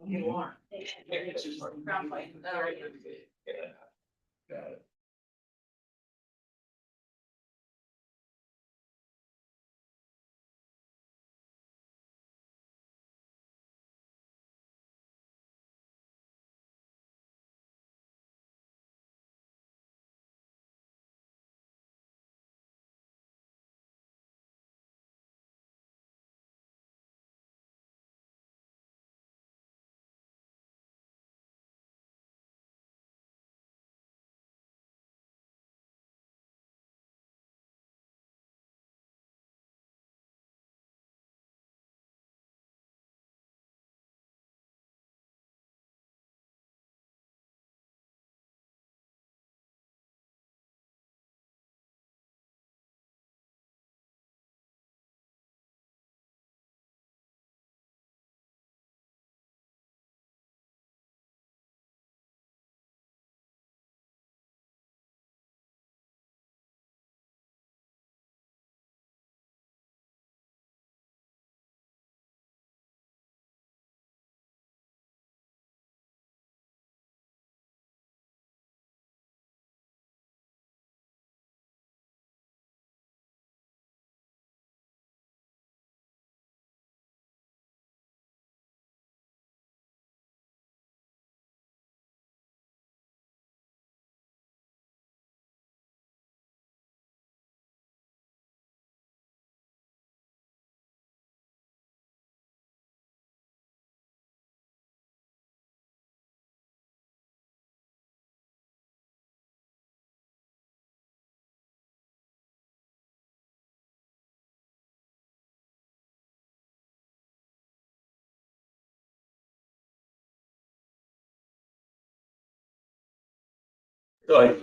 You are. All right. Got it.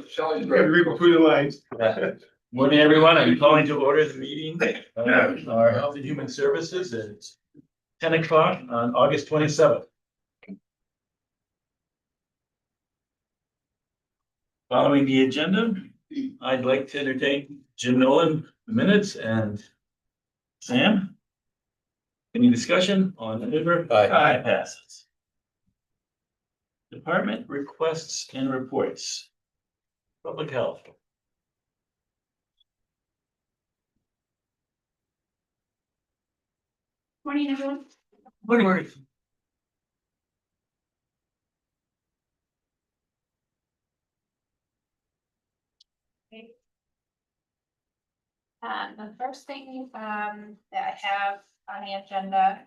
Shall I read between the lines? Morning, everyone. I'm calling to order the meeting of our Health and Human Services at 10 o'clock on August 27th. Following the agenda, I'd like to entertain Jim Nolan, the minutes, and Sam. Any discussion on the favor? Aye. Passes. Department requests and reports. Public health. Morning, everyone. Morning. The first thing that I have on the agenda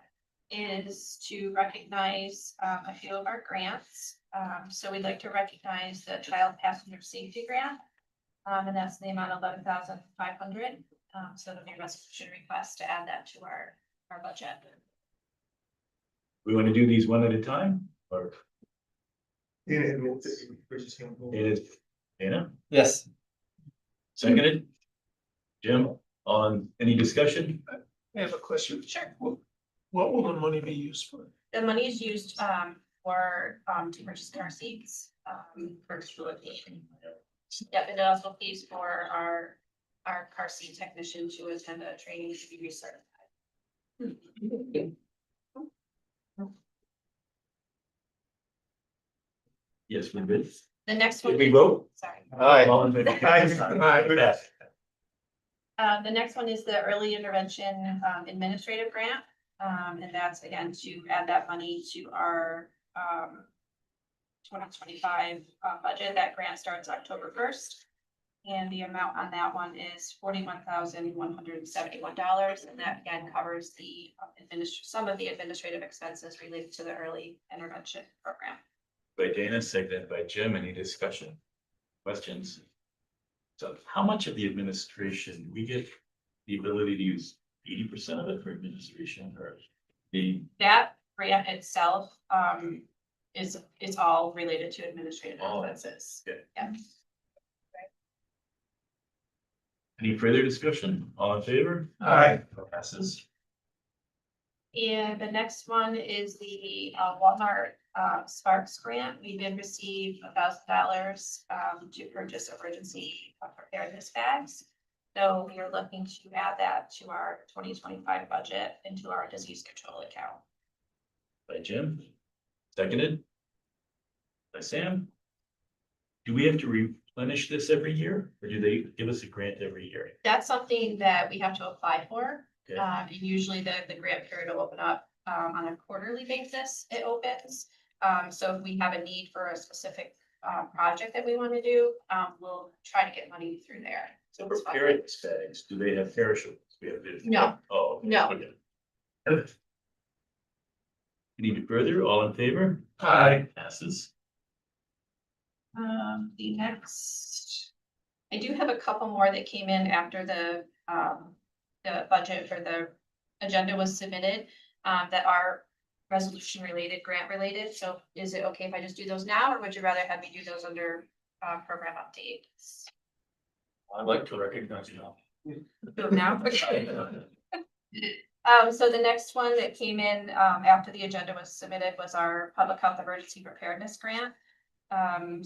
is to recognize a few of our grants. So we'd like to recognize the Child Passenger Safety Grant. And that's the amount of 11,500. So it'll be a resolution request to add that to our budget. We want to do these one at a time, or it is, Dana? Yes. Seconded? Jim, on any discussion? I have a question. Sure. What will the money be used for? The money is used to purchase car seats for school. Yep, and it also pays for our car seat technician to attend a training to be recertified. Yes, we did. The next one. Did we vote? Sorry. Aye. All in favor? Aye. The next one is the early intervention administrative grant. And that's again to add that money to our 2025 budget. That grant starts October 1st. And the amount on that one is $41,171. And that again covers the some of the administrative expenses related to the early intervention program. By Dana, seconded by Jim. Any discussion? Questions? So how much of the administration, we get the ability to use 80% of it for administration, or That grant itself is all related to administrative Oh, expenses. okay. Yeah. Any further discussion? All in favor? Aye. Passes. And the next one is the Walmart Sparks grant. We did receive $1,000 to purchase emergency preparedness bags. So we are looking to add that to our 2025 budget into our disease control account. By Jim, Seconded by Sam. Do we have to replenish this every year, or do they give us a grant every year? That's something that we have to apply for. Okay. And usually the grant period will open up, on a quarterly basis, it opens. So if we have a need for a specific, project that we want to do, we'll try to get money through there. So for parents' bags, do they have perishables? We have to. No. Oh. Okay. No. Okay. Any further? All in favor? Aye. Passes. The next, I do have a couple more that came in after the budget for the agenda was submitted, that are resolution related, grant related. So is it okay if I just do those now, or would you rather have me do those under, program updates? I'd like to recognize you now. Do them now? Okay. So the next one that came in, after the agenda was submitted was our public health emergency preparedness grant.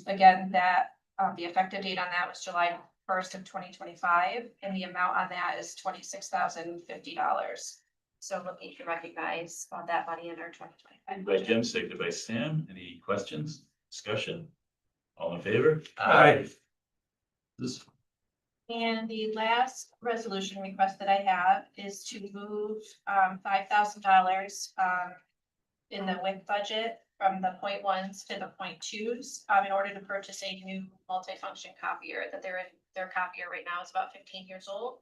Again, that, the effective date on that was July 1st of 2025, and the amount on that is $26,050. So looking to recognize, that money in our 2025. Moved by Jim, seconded by Sam. Any questions, discussion? All in favor? Aye. This, And the last resolution request that I have is to move $5,000 in the WIC budget from the 0.1s to the 0.2s in order to purchase a new multifunction copier that their copier right now is about 15 years old.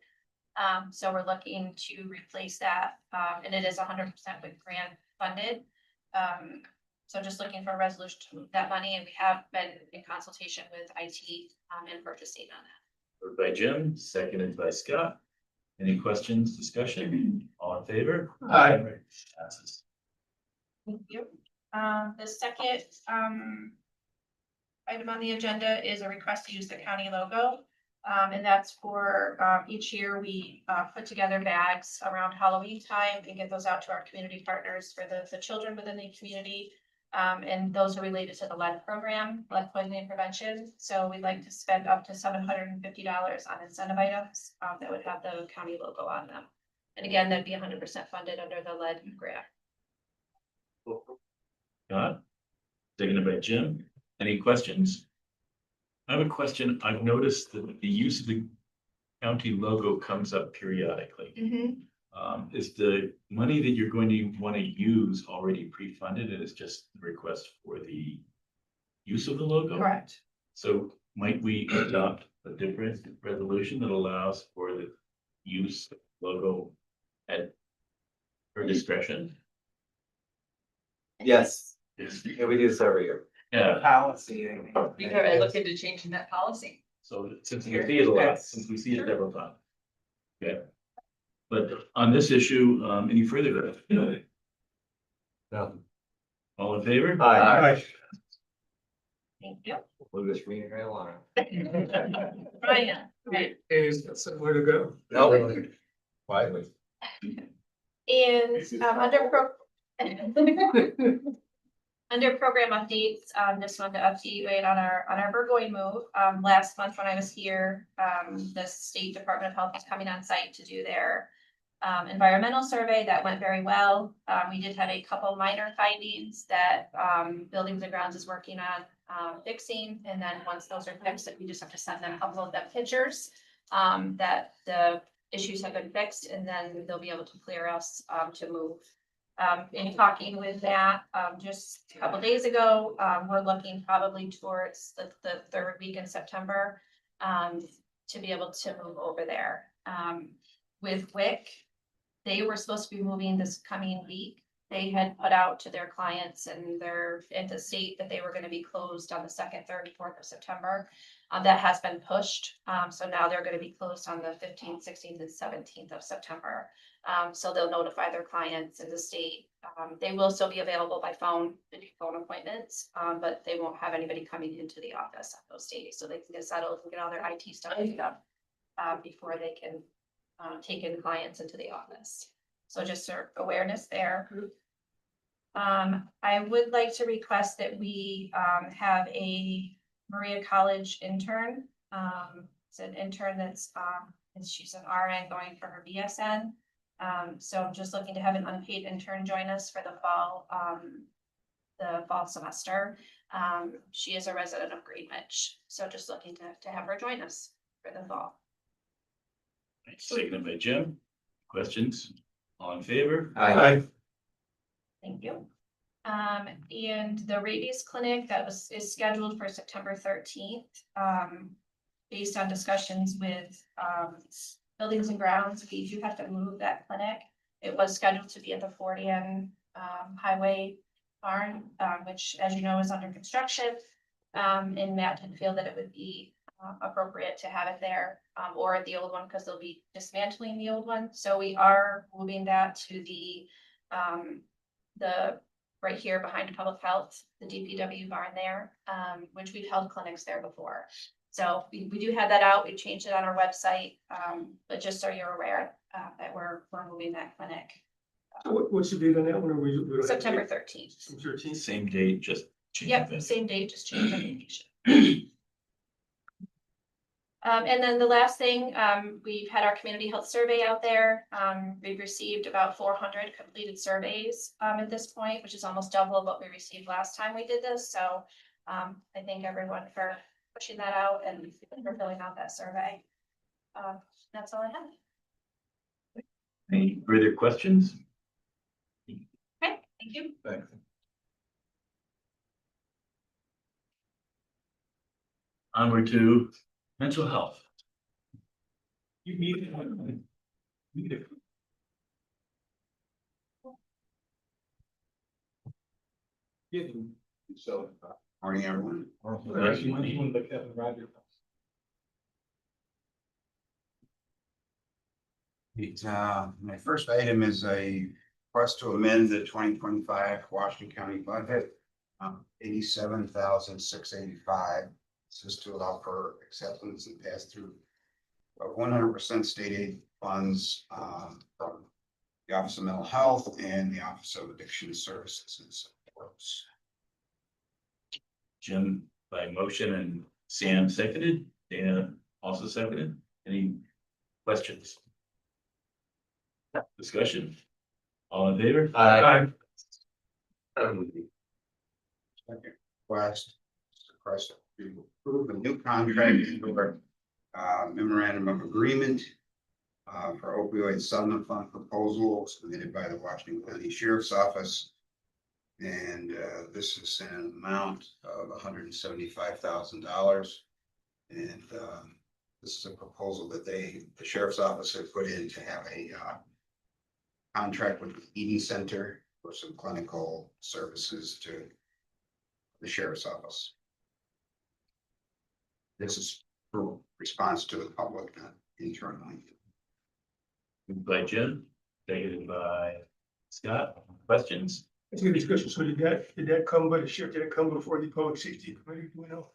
So we're looking to replace that, and it is 100% WIC grant funded. So just looking for a resolution to move that money, and we have been in consultation with IT and purchasing on that. moved by Jim, seconded by Scott. Any questions, discussion? All in favor? Aye. Passes. Thank you. The second, item on the agenda is a request to use the county logo. And that's for, each year we, put together bags around Halloween time and get those out to our community partners for the children within the community. And those are related to the lead program, lead poisoning prevention. So we'd like to spend up to $750 on incentive items, that would have the county logo on them. And again, that'd be 100% funded under the lead grant. Scott, seconded by Jim. Any questions? I have a question. I've noticed that the use of the county logo comes up periodically. Is the money that you're going to want to use already pre-funded, and it's just the request for the use of the logo? Correct. So might we adopt a different resolution that allows for the use of logo at her discretion? Yes, Yes. yeah, we do this every year. Yeah, Policy. We could look into changing that policy. so since we see it a lot, since we see it several times. Okay. But on this issue, any further? No. All in favor? Aye. Thank you. We'll just read it right along. Brian, right. Is that somewhere to go? No. Quietly. And under program updates, just wanted to update you on our Burgoyne move. Last month when I was here, the State Department of Health was coming on site to do their environmental survey. That went very well. We did have a couple minor findings that Buildings and Grounds is working on fixing. And then once those are fixed, we just have to send them, upload them pictures that the issues have been fixed, and then they'll be able to clear us to move. In talking with that, just a couple days ago, we're looking probably towards the third week in September to be able to move over there. With WIC, they were supposed to be moving this coming week. They had put out to their clients and the state that they were going to be closed on the 2nd, 3rd, and 4th of September. That has been pushed. So now they're going to be closed on the 15th, 16th, and 17th of September. So they'll notify their clients in the state. They will still be available by phone appointments, but they won't have anybody coming into the office on those days. So they can get settled and get all their IT stuff before they can take in clients into the office. So just sort of awareness there. I would like to request that we have a Maria College intern. It's an intern that's she's an RN going for her BSN. So I'm just looking to have an unpaid intern join us for the fall the fall semester. She is a resident of Greenwich, so just looking to have her join us for the fall. Seconded by Jim. Questions? All in favor? Aye. Thank you. And the rabies clinic is scheduled for September 13th. Based on discussions with, buildings and grounds, we do have to move that clinic. It was scheduled to be at the Fordian, Highway barn, which, as you know, is under construction. And Matt didn't feel that it would be appropriate to have it there, or at the old one, because they'll be dismantling the old one. So we are moving that to the right here behind public health, the DPW barn there, which we've held clinics there before. So we do have that out. We changed it on our website, but just so you're aware that we're moving that clinic. What's the date on that one? Or we don't have a September date? 13th. September 13th. Same date, just. change Yep, the same date, just change the location. And then the last thing, we've had our community health survey out there. We've received about 400 completed surveys at this point, which is almost double of what we received last time we did this. So I thank everyone for pushing that out and for filling out that survey. That's all I have. Any further questions? Okay, thank you. Thanks. Onward to mental health. You need it. So. Morning, everyone. My first item is a request to amend the 2025 Washington County budget. 87,685. This is to allow for acceptance and pass through of 100% state aid funds from the Office of Mental Health and the Office of Addiction Services and Supports. Jim by motion and Sam seconded. Dana also seconded. Any questions? Discussion? All in favor? Aye. Second request to approve a new contract or memorandum of agreement for opioid settlement fund proposal submitted by the Washington County Sheriff's Office. And this is an amount of $175,000. And this is a proposal that the Sheriff's Office had put in to have a contract with the Eating Center for some clinical services to the Sheriff's Office. This is for response to the public, not internally. Moved by Jim, seconded by Scott. Questions? It's a good discussion. So did that come by the sheriff? Did it come before the public safety committee? Do we know?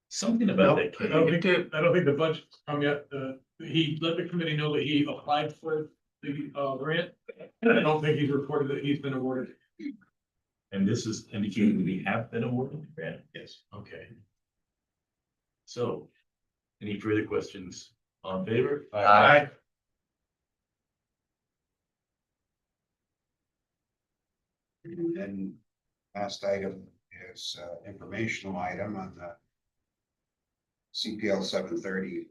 Something about that. I don't think the budget's come yet. He let the committee know that he applied for the grant. I don't think he's reported that he's been awarded. And this is indicating we have been awarded the grant? Yes. Okay. So, any further questions? All in favor? Aye. And then last item is informational item on the CPL 730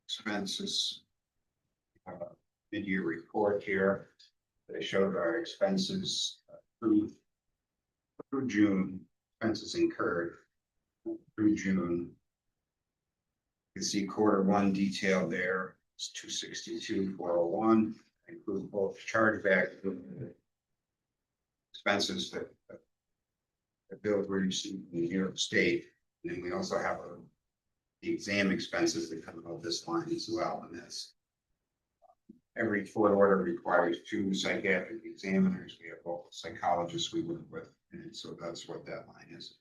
expenses. Mid-year report here. They showed our expenses through June, expenses incurred through June. You can see quarter 1 detail there. It's 262,401. Include both chargeback expenses that bills were received in New York State. And then we also have the exam expenses that come out of this line as well. And that's every court order requires 2 psychiatric examiners. We have both psychologists we work with. And so that's what that line is.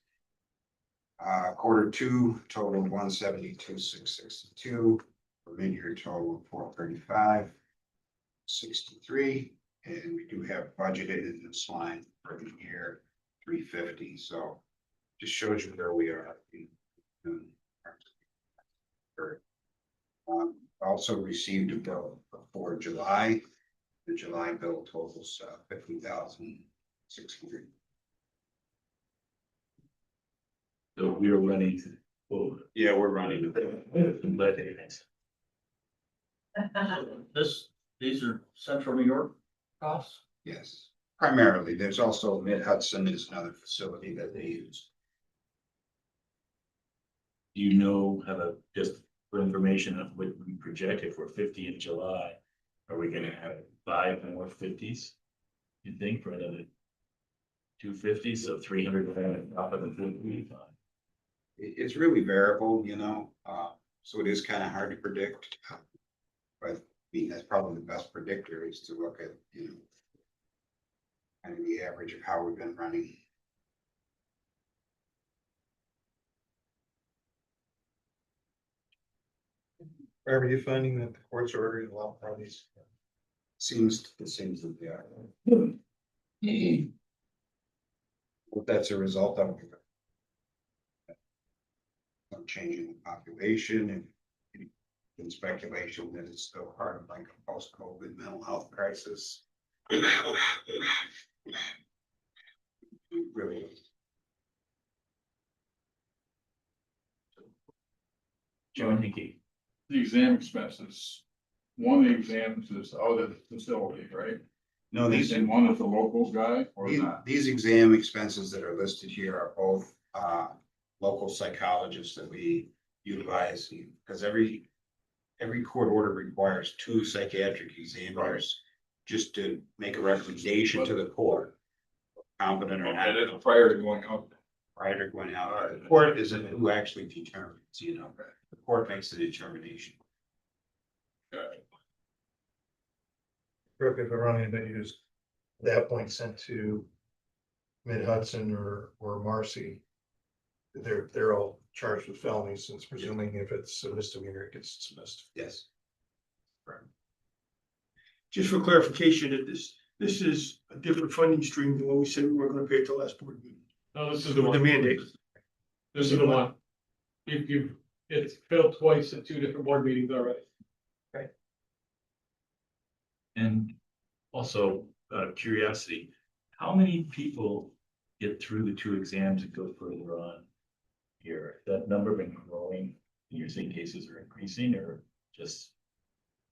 Quarter 2 total 172,662. For mid-year total of 435,63. And we do have budgeted in this line for the year 350. So just shows you where we are. Also received a bill for July. The July bill totals 50,600. So we are running, well, Yeah, we're running. but these are central New York costs? Yes, primarily. There's also Mid Hudson is another facility that they use. Do you know, have a, just for information of what we project if we're 50 in July? Are we gonna have 5 more 50s? You think for another 250, so 300 on top of the 50? It's really variable, so it is kind of hard to predict. But I mean, that's probably the best predictor is to look at, kind of the average of how we've been running. Are you finding that the courts are ordering a lot more of these? It seems that they are. But that's a result of some change in the population and speculation that it's still part of like a post-COVID mental health crisis. Really. Joe Hickey. The exam expenses, one of the exams is out of the facility, right? No, these And one is the local guy or These, not? these exam expenses that are listed here are both, local psychologists that we utilize, because every court order requires 2 psychiatric examiners just to make a recommendation to the court. Competent or And not, it's prior to going out. prior to going out, the court isn't who actually determines, the court makes the determination. Correct me if I'm wrong, anybody who's at that point sent to Mid Hudson or Marcy. They're all charged with felonies, since presuming if it's a misdemeanor, it gets dismissed. Yes. Just for clarification, that this is a different funding stream than what we said we were gonna pay at the last board meeting. No, this is the The one. mandate. This is the one. It's failed twice at 2 different board meetings already. And also, curiosity, how many people get through the 2 exams and go further on? Here, that number been growing, you're saying cases are increasing or just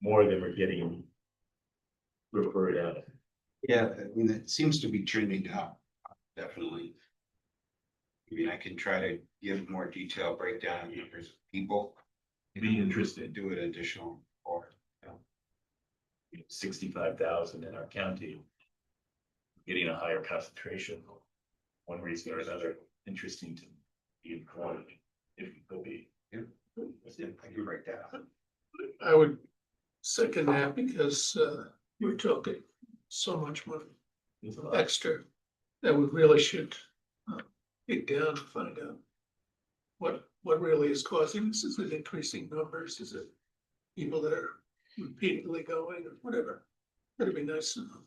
more than we're getting referred out? Yeah, I mean, it seems to be trending down, definitely. I mean, I can try to give more detailed breakdown of numbers of people. Be interested. Do an additional or. 65,000 in our county. Getting a higher concentration. One reason or another, interesting to be informed if it could be. I can break that out. I would second that because we're talking so much money There's a lot. extra that we really should dig down and find out what really is causing this. Is it increasing numbers? Is it people that are repeatedly going or whatever? That'd be nice to know.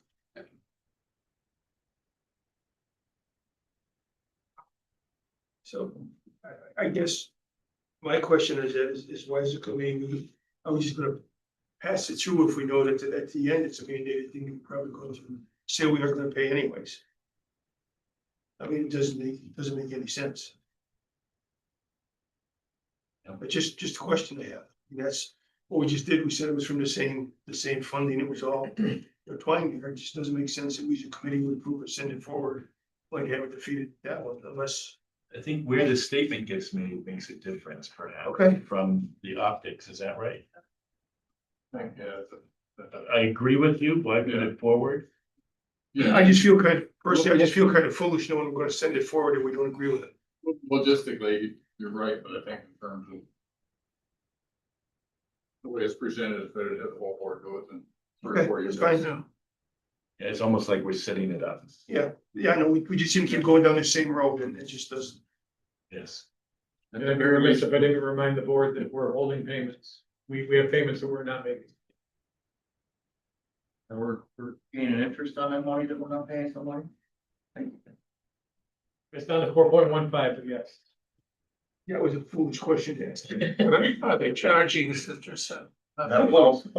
So I guess my question is why is it gonna be, are we just gonna pass it through if we know that at the end it's a mandated thing, we're probably going to say we are gonna pay anyways? I mean, it doesn't make any sense. But just a question I have, I mean, that's what we just did, we said it was from the same funding, it was all intertwined here, it just doesn't make sense that we as a committee would approve or send it forward. Like have it defeated that one, unless, I think where the statement gets made makes a difference perhaps. Okay. From the optics, is that right? Yeah. I agree with you, why put it forward? Yeah, I just feel personally, I just feel kind of foolish knowing we're gonna send it forward if we don't agree with it. logistically, you're right, but I think in terms of the way it's presented, it's better to have the whole board do it than. 3 or Okay, 4 that's years. fine now. Yeah, it's almost like we're setting it up. Yeah, I know, we just seem to keep going down the same road and it just doesn't. Yes. And I'd be remiss if I didn't remind the board that we're holding payments. We have payments that we're not making. And we're gaining interest on that money that we're not paying somebody? It's down to 4.15, but yes. That was a foolish question to ask. Are they charging us interest? That was also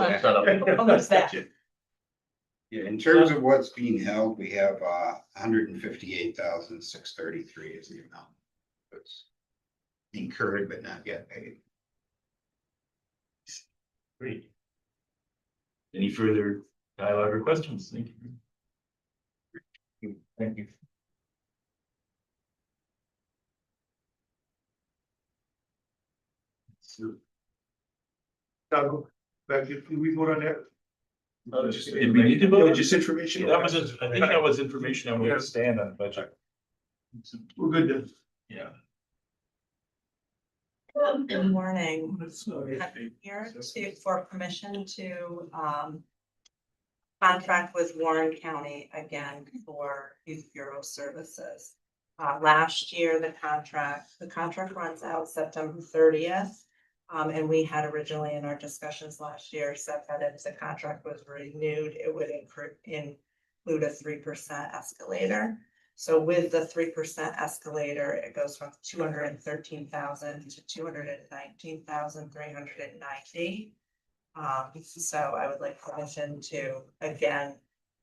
set up. Oh, that's that. Yeah, in terms of what's being held, we have 158,633 is the amount. It's incurred but not yet paid. Great. Any further dialogue or questions? Thank you. Thank you. So, Now, back, did we vote on that? did we need to vote? Just information. That was, I think that was information on where to stand on the budget. We're good then. Yeah. Good morning. Let's, I'm here for permission to contract with Warren County again for Youth Bureau services. Last year, the contract runs out September 30th. And we had originally in our discussions last year said that if the contract was renewed, it would include a 3% escalator. So with the 3% escalator, it goes from $213,000 to $219,390. So I would like permission to again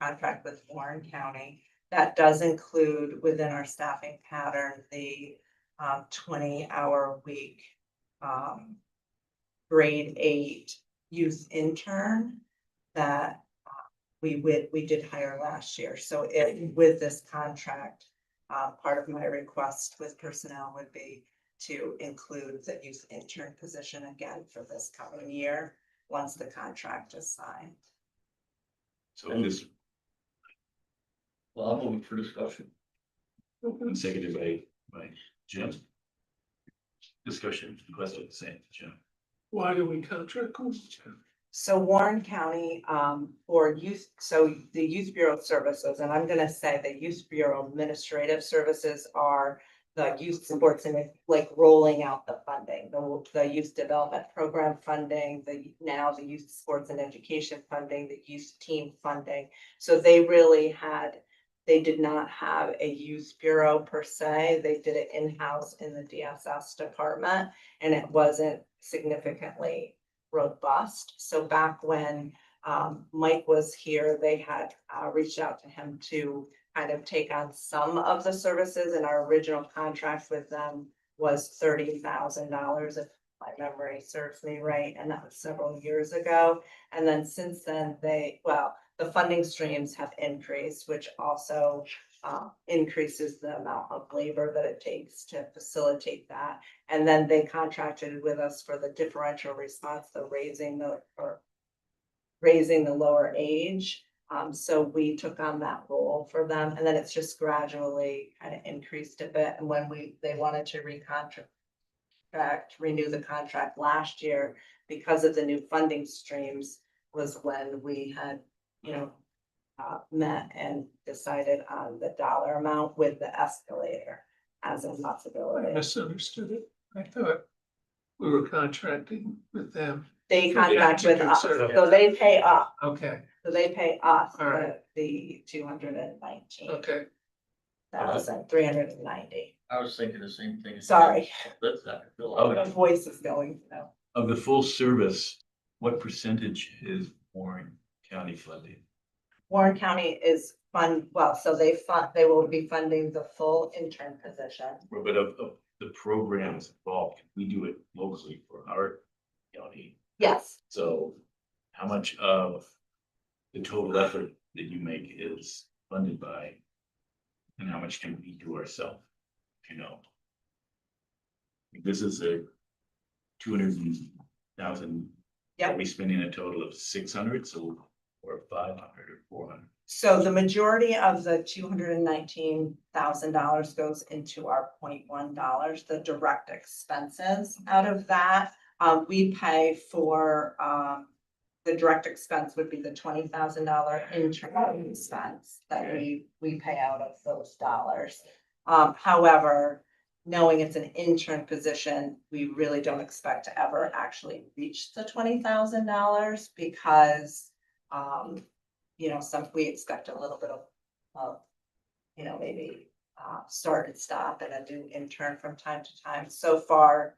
contract with Warren County. That does include within our staffing pattern the 20-hour week grade 8 youth intern that we did hire last year. So with this contract, part of my request with personnel would be to include the youth intern position again for this coming year, once the contract is signed. So this Well, I'm looking for discussion. seconded by Jim. Discussion, question, same, Jim. Why do we contract with each other? So Warren County, for youth, so the Youth Bureau services, and I'm gonna say the Youth Bureau administrative services are the youth sports and like rolling out the funding, the youth development program funding, the youth sports and education funding, the youth team funding. So they did not have a youth bureau per se. They did it in-house in the DSS department, and it wasn't significantly robust. So back when Mike was here, they had reached out to him to kind of take on some of the services, and our original contract with them was $30,000 if my memory serves me right, and that was several years ago. And then since then the funding streams have increased, which also increases the amount of labor that it takes to facilitate that. And then they contracted with us for the differential response, the raising the lower age. So we took on that role for them, and then it's just gradually kind of increased a bit. And when they wanted to renew the contract last year because of the new funding streams was when we had, met and decided on the dollar amount with the escalator as a I possibility. misunderstood it. I thought we were contracting with them. They For the contract with executive us, service. so they pay us, Okay, so they pay us All right. the 219,390. okay. I was thinking the same thing. Sorry, That's not. my voice is going now. Of the full service, what percentage is Warren County funding? Warren County is so they will be funding the full intern position. But of the programs involved, we do it locally for our county. Yes, So how much of the total effort that you make is funded by? And how much can we do ourselves? This is a 200,000. Yep. Are we spending a total of 600, so, or 500 or 400? so the majority of the $219,000 goes into our $0.1, the direct expenses out of that. We pay for, the direct expense would be the $20,000 intern expense that we pay out of those dollars. However, knowing it's an intern position, we really don't expect to ever actually reach the $20,000 because, we expect a little bit of maybe start and stop and a new intern from time to time. So far,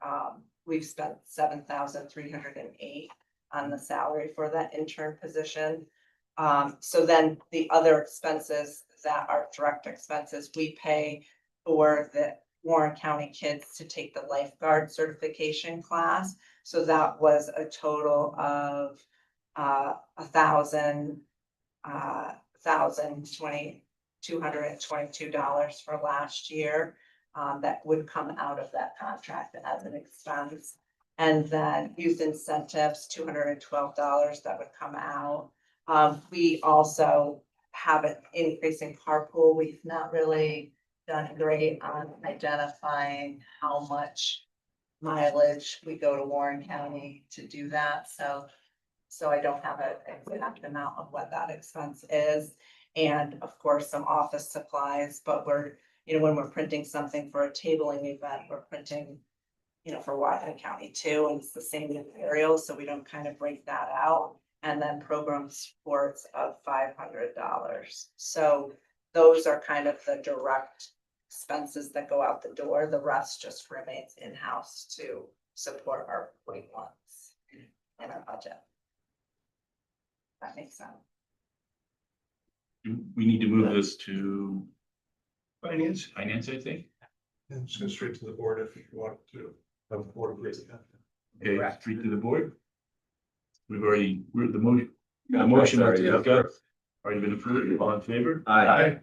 we've spent $7,308 on the salary for that intern position. So then the other expenses that are direct expenses, we pay for Warren County kids to take the lifeguard certification class. So that was a total of $222 for last year. That would come out of that contract as an expense. And then youth incentives, $212 that would come out. We also have an increasing carpool. We've not really done great on identifying how much mileage we go to Warren County to do that. So I don't have an exact amount of what that expense is. And of course, some office supplies, but we're, when we're printing something for a tabling event, we're printing, for Washington County too, and it's the same material, so we don't kind of break that out. And then program sports of $500. So those are kind of the direct expenses that go out the door. The rest just remains in-house to support our point ones in our budget. That makes sense. We need to move this to Finance, finance, I think. And just go straight to the board if you want to. Have the board raise it. Okay, straight to the board. We're the motion. The motion Sorry, yeah. we've got already been approved. All in favor? Aye.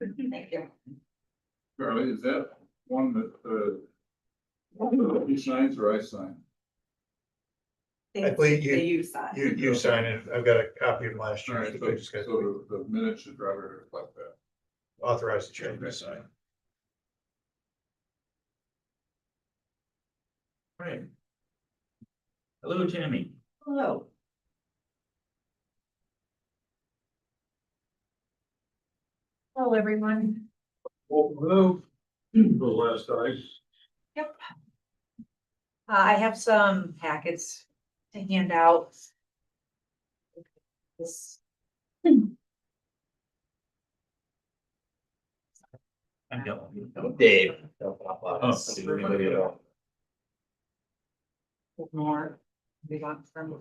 Thank you. Charlie, is that one that he signs or I sign? I believe You sign. You sign it. I've got a copy of last All year. right, I just got to so the minutes should probably reflect that. authorize the chairman to sign. Right. Hello, Tammy. Hello. Hello, everyone. hello, the last time. Yep. I have some packets to hand out. This. I'm going. Dave. Oh, see anybody at all? More. We got from.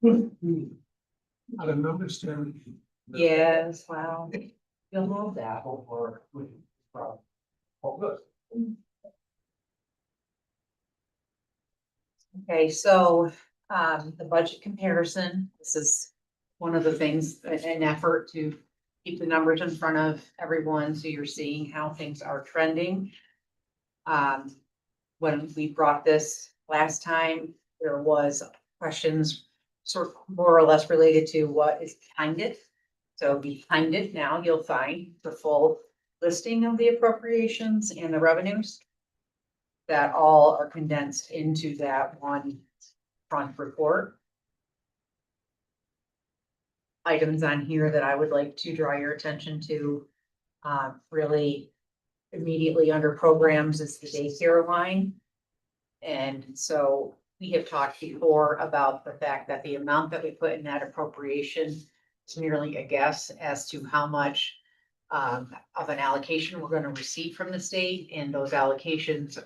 I don't understand. Yes, wow. You'll love that. Okay, so, the budget comparison, this is one of the things, an effort to keep the numbers in front of everyone, so you're seeing how things are trending. When we brought this last time, there was questions sort of more or less related to what is behind it. So behind it now, you'll find the full listing of the appropriations and the revenues that all are condensed into that one front report. Items on here that I would like to draw your attention to, really immediately under programs is the daycare line. And so we have talked before about the fact that the amount that we put in that appropriation is merely a guess as to how much of an allocation we're going to receive from the state, and those allocations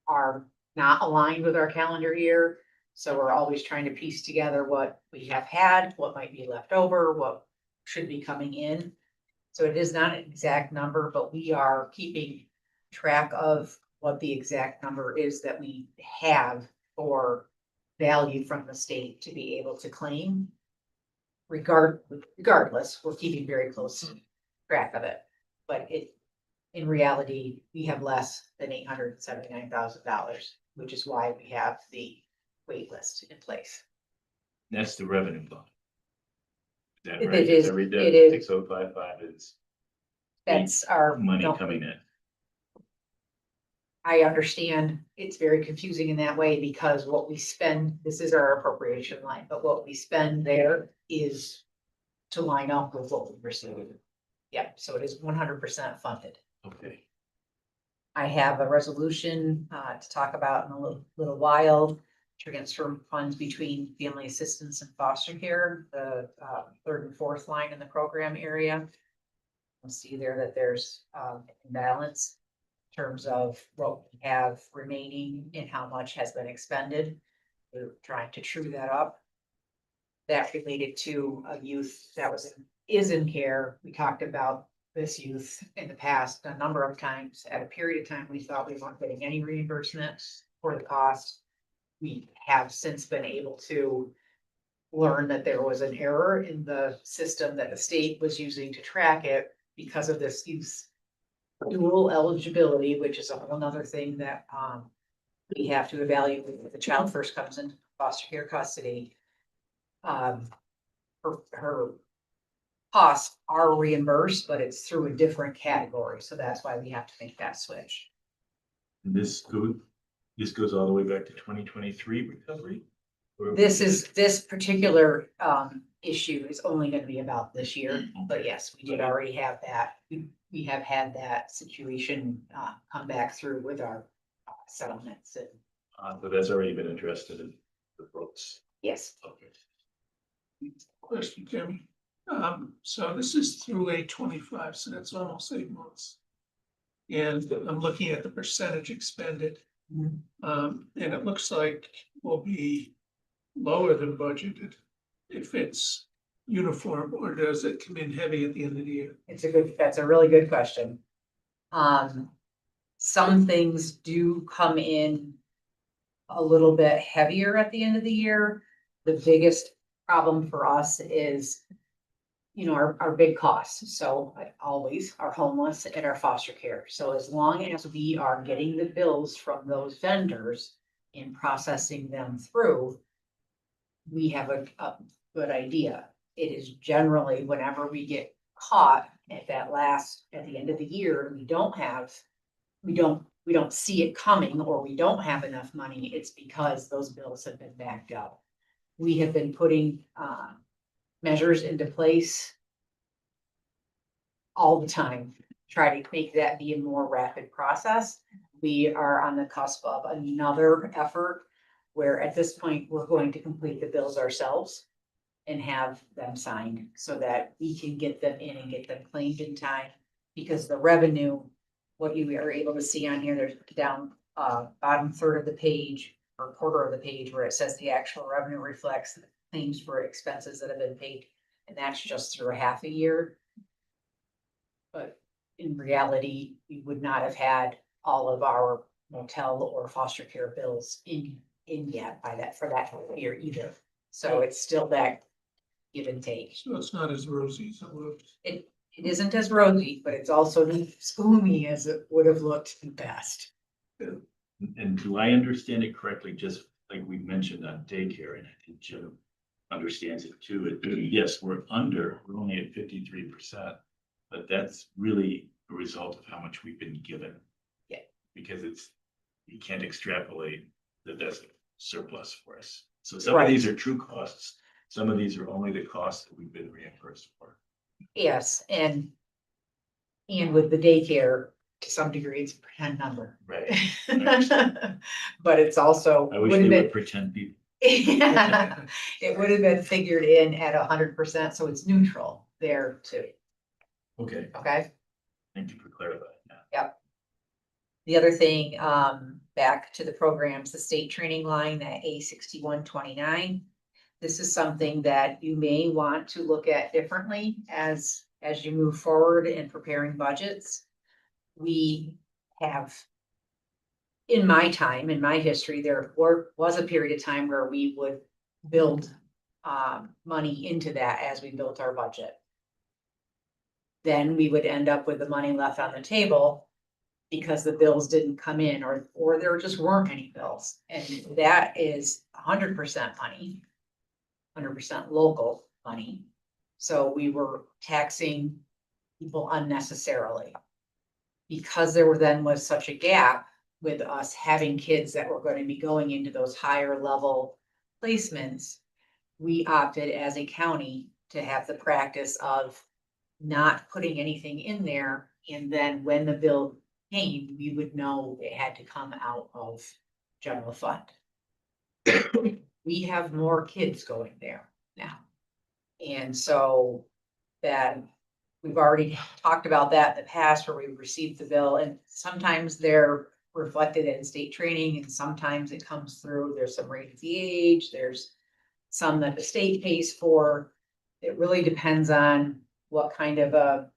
are not aligned with our calendar year. So we're always trying to piece together what we have had, what might be left over, what should be coming in. So it is not an exact number, but we are keeping track of what the exact number is that we have for value from the state to be able to claim. Regardless, we're keeping very close track of it, but in reality, we have less than $879,000, which is why we have the wait list in place. That's the revenue line. Is that It right? is- Every it day, is. 6055 is That's our money no, coming in. I understand it's very confusing in that way because what we spend, this is our appropriation line, but what we spend there is to line up with what we receive. Yeah, so it is 100% funded. Okay. I have a resolution to talk about in a little while. Transfer funds between family assistance and foster care, the third and fourth line in the program area. You'll see there that there's imbalance in terms of what we have remaining and how much has been expended. We're trying to true that up. That related to a youth that is in care. We talked about this youth in the past a number of times. At a period of time, we thought we weren't getting any reimbursement for the cost. We have since been able to learn that there was an error in the system that the state was using to track it because of this youth dual eligibility, which is a whole nother thing that we have to evaluate if the child first comes into foster care custody. Her costs are reimbursed, but it's through a different category, so that's why we have to make that switch. And this goes all the way back to 2023 recovery? Or- This particular issue is only gonna be about this year, but yes, we did already have that. We have had that situation come back through with our settlements and But that's already been addressed in the books. yes. Okay. Question, Jimmy. So this is through 8/25, so that's almost 8 months. And I'm looking at the percentage expended. Mhm. And it looks like will be lower than budgeted if it's uniform, or does it come in heavy at the end of the year? That's a really good question. Some things do come in a little bit heavier at the end of the year. The biggest problem for us is, our big costs. So always our homeless and our foster care. So as long as we are getting the bills from those vendors and processing them through, we have a good idea. It is generally whenever we get caught at the end of the year, we don't see it coming or we don't have enough money, it's because those bills have been backed up. We have been putting measures into place all the time, try to make that be a more rapid process. We are on the cusp of another effort where at this point, we're going to complete the bills ourselves and have them signed so that we can get them in and get them claimed in time. Because the revenue, what you are able to see on here, there's down bottom third of the page or quarter of the page where it says the actual revenue reflects the claims for expenses that have been paid. And that's just through a half a year. But in reality, we would not have had all of our motel or foster care bills in yet for that year either. So it's still that give and take. So it's not as rosy as it looks. It isn't as rosy, but it's also not as gloomy as it would have looked in the past. And do I understand it correctly, just like we mentioned on daycare, and I think Jim understands it too, yes, we're only at 53%, but that's really a result of how much we've been given. Yeah. Because you can't extrapolate that that's a surplus for us. So some of these are true costs, some of these are only the costs that we've been reimbursed for. Yes, and with the daycare, to some degree, it's a pretend number. Right. But it's also. I wish would they have been- would pretend people. Yeah, it would have been figured in at 100%, so it's neutral there too, Okay, okay? thank you for clarifying that. Yep. The other thing, back to the programs, the state training line at A6129. This is something that you may want to look at differently as you move forward in preparing budgets. We have, in my time, in my history, there was a period of time where we would build money into that as we built our budget. Then we would end up with the money left on the table because the bills didn't come in or there just weren't any bills. And that is 100% money, 100% local money. So we were taxing people unnecessarily. Because there was such a gap with us having kids that were going to be going into those higher level placements, we opted as a county to have the practice of not putting anything in there. And then when the bill came, we would know it had to come out of general fund. We have more kids going there now. And so that we've already talked about that in the past where we've received the bill and sometimes they're reflected in state training and sometimes it comes through, there's some rate of the age, there's some that the state pays for. It really depends on what kind of a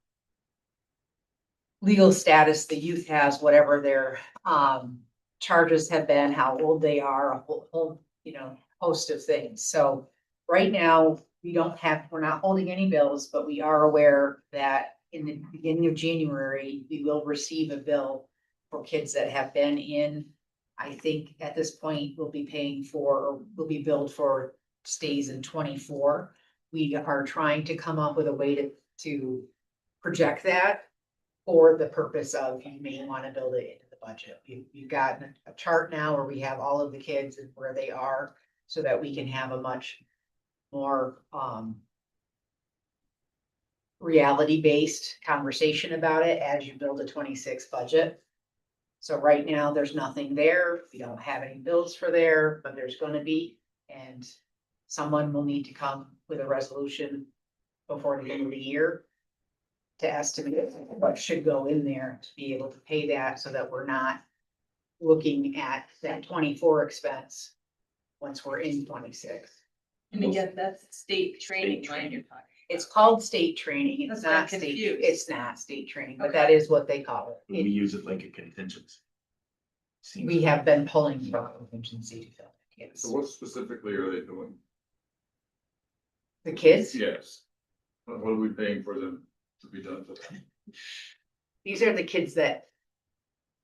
legal status the youth has, whatever their charges have been, how old they are, a whole, host of things. So right now, we're not holding any bills, but we are aware that in the beginning of January, we will receive a bill for kids that have been in. I think at this point, we'll be billed for stays in 24. We are trying to come up with a way to project that for the purpose of, you may want to build it into the budget. You've got a chart now where we have all of the kids and where they are, so that we can have a much more reality-based conversation about it as you build a 26 budget. So right now, there's nothing there. We don't have any bills for there, but there's gonna be, and someone will need to come with a resolution before the end of the year to estimate what should go in there to be able to pay that, so that we're not looking at that 24 expense once we're in 26. And again, that's state training, right? You're talking. It's called state training. It's That's why I'm not state, confused. it's not state training, but Okay. that is what they call We it. use it like a contingency. Seems- We have been pulling from contingency to fill it, yes. So what specifically are they doing? The kids, Yes. What are we paying for them to be done for them? these are the kids that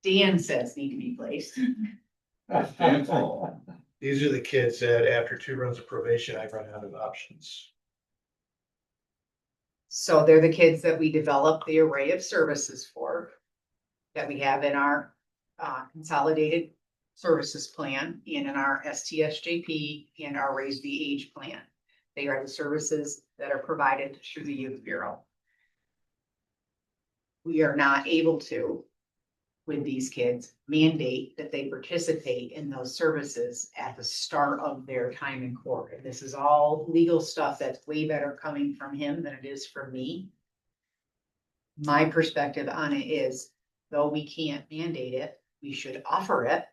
Dan says need to be placed. Dan's fault. These are the kids that after 2 runs of probation, I run out of options. So they're the kids that we develop the array of services for, that we have in our consolidated services plan and in our STSJP and our Raise the Age plan. They are the services that are provided through the Youth Bureau. We are not able to, with these kids, mandate that they participate in those services at the start of their time in court. And this is all legal stuff that's way better coming from him than it is from me. My perspective on it is, though we can't mandate it, we should offer it.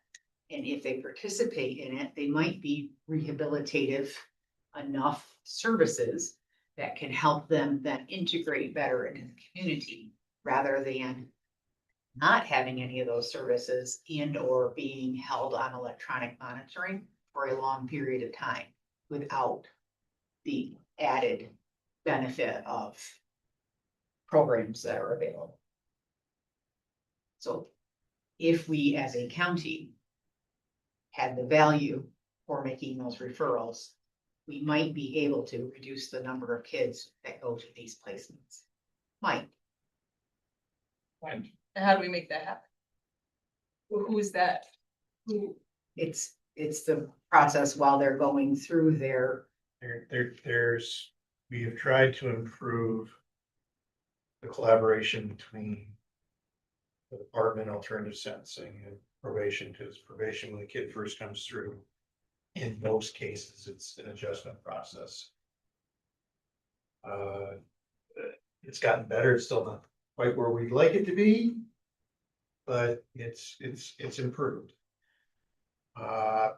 And if they participate in it, they might be rehabilitative enough services that can help them then integrate better into the community, rather than not having any of those services and or being held on electronic monitoring for a long period of time without the added benefit of programs that are available. So if we as a county had the value for making those referrals, we might be able to reduce the number of kids that go to these placements. Might. And how do we make that happen? Who's that? It's the process while they're going through their, We have tried to improve the collaboration between the department, alternative sentencing, and probation, because probation, when the kid first comes through, in most cases, it's an adjustment process. It's gotten better. It's still not quite where we'd like it to be, but it's improved. The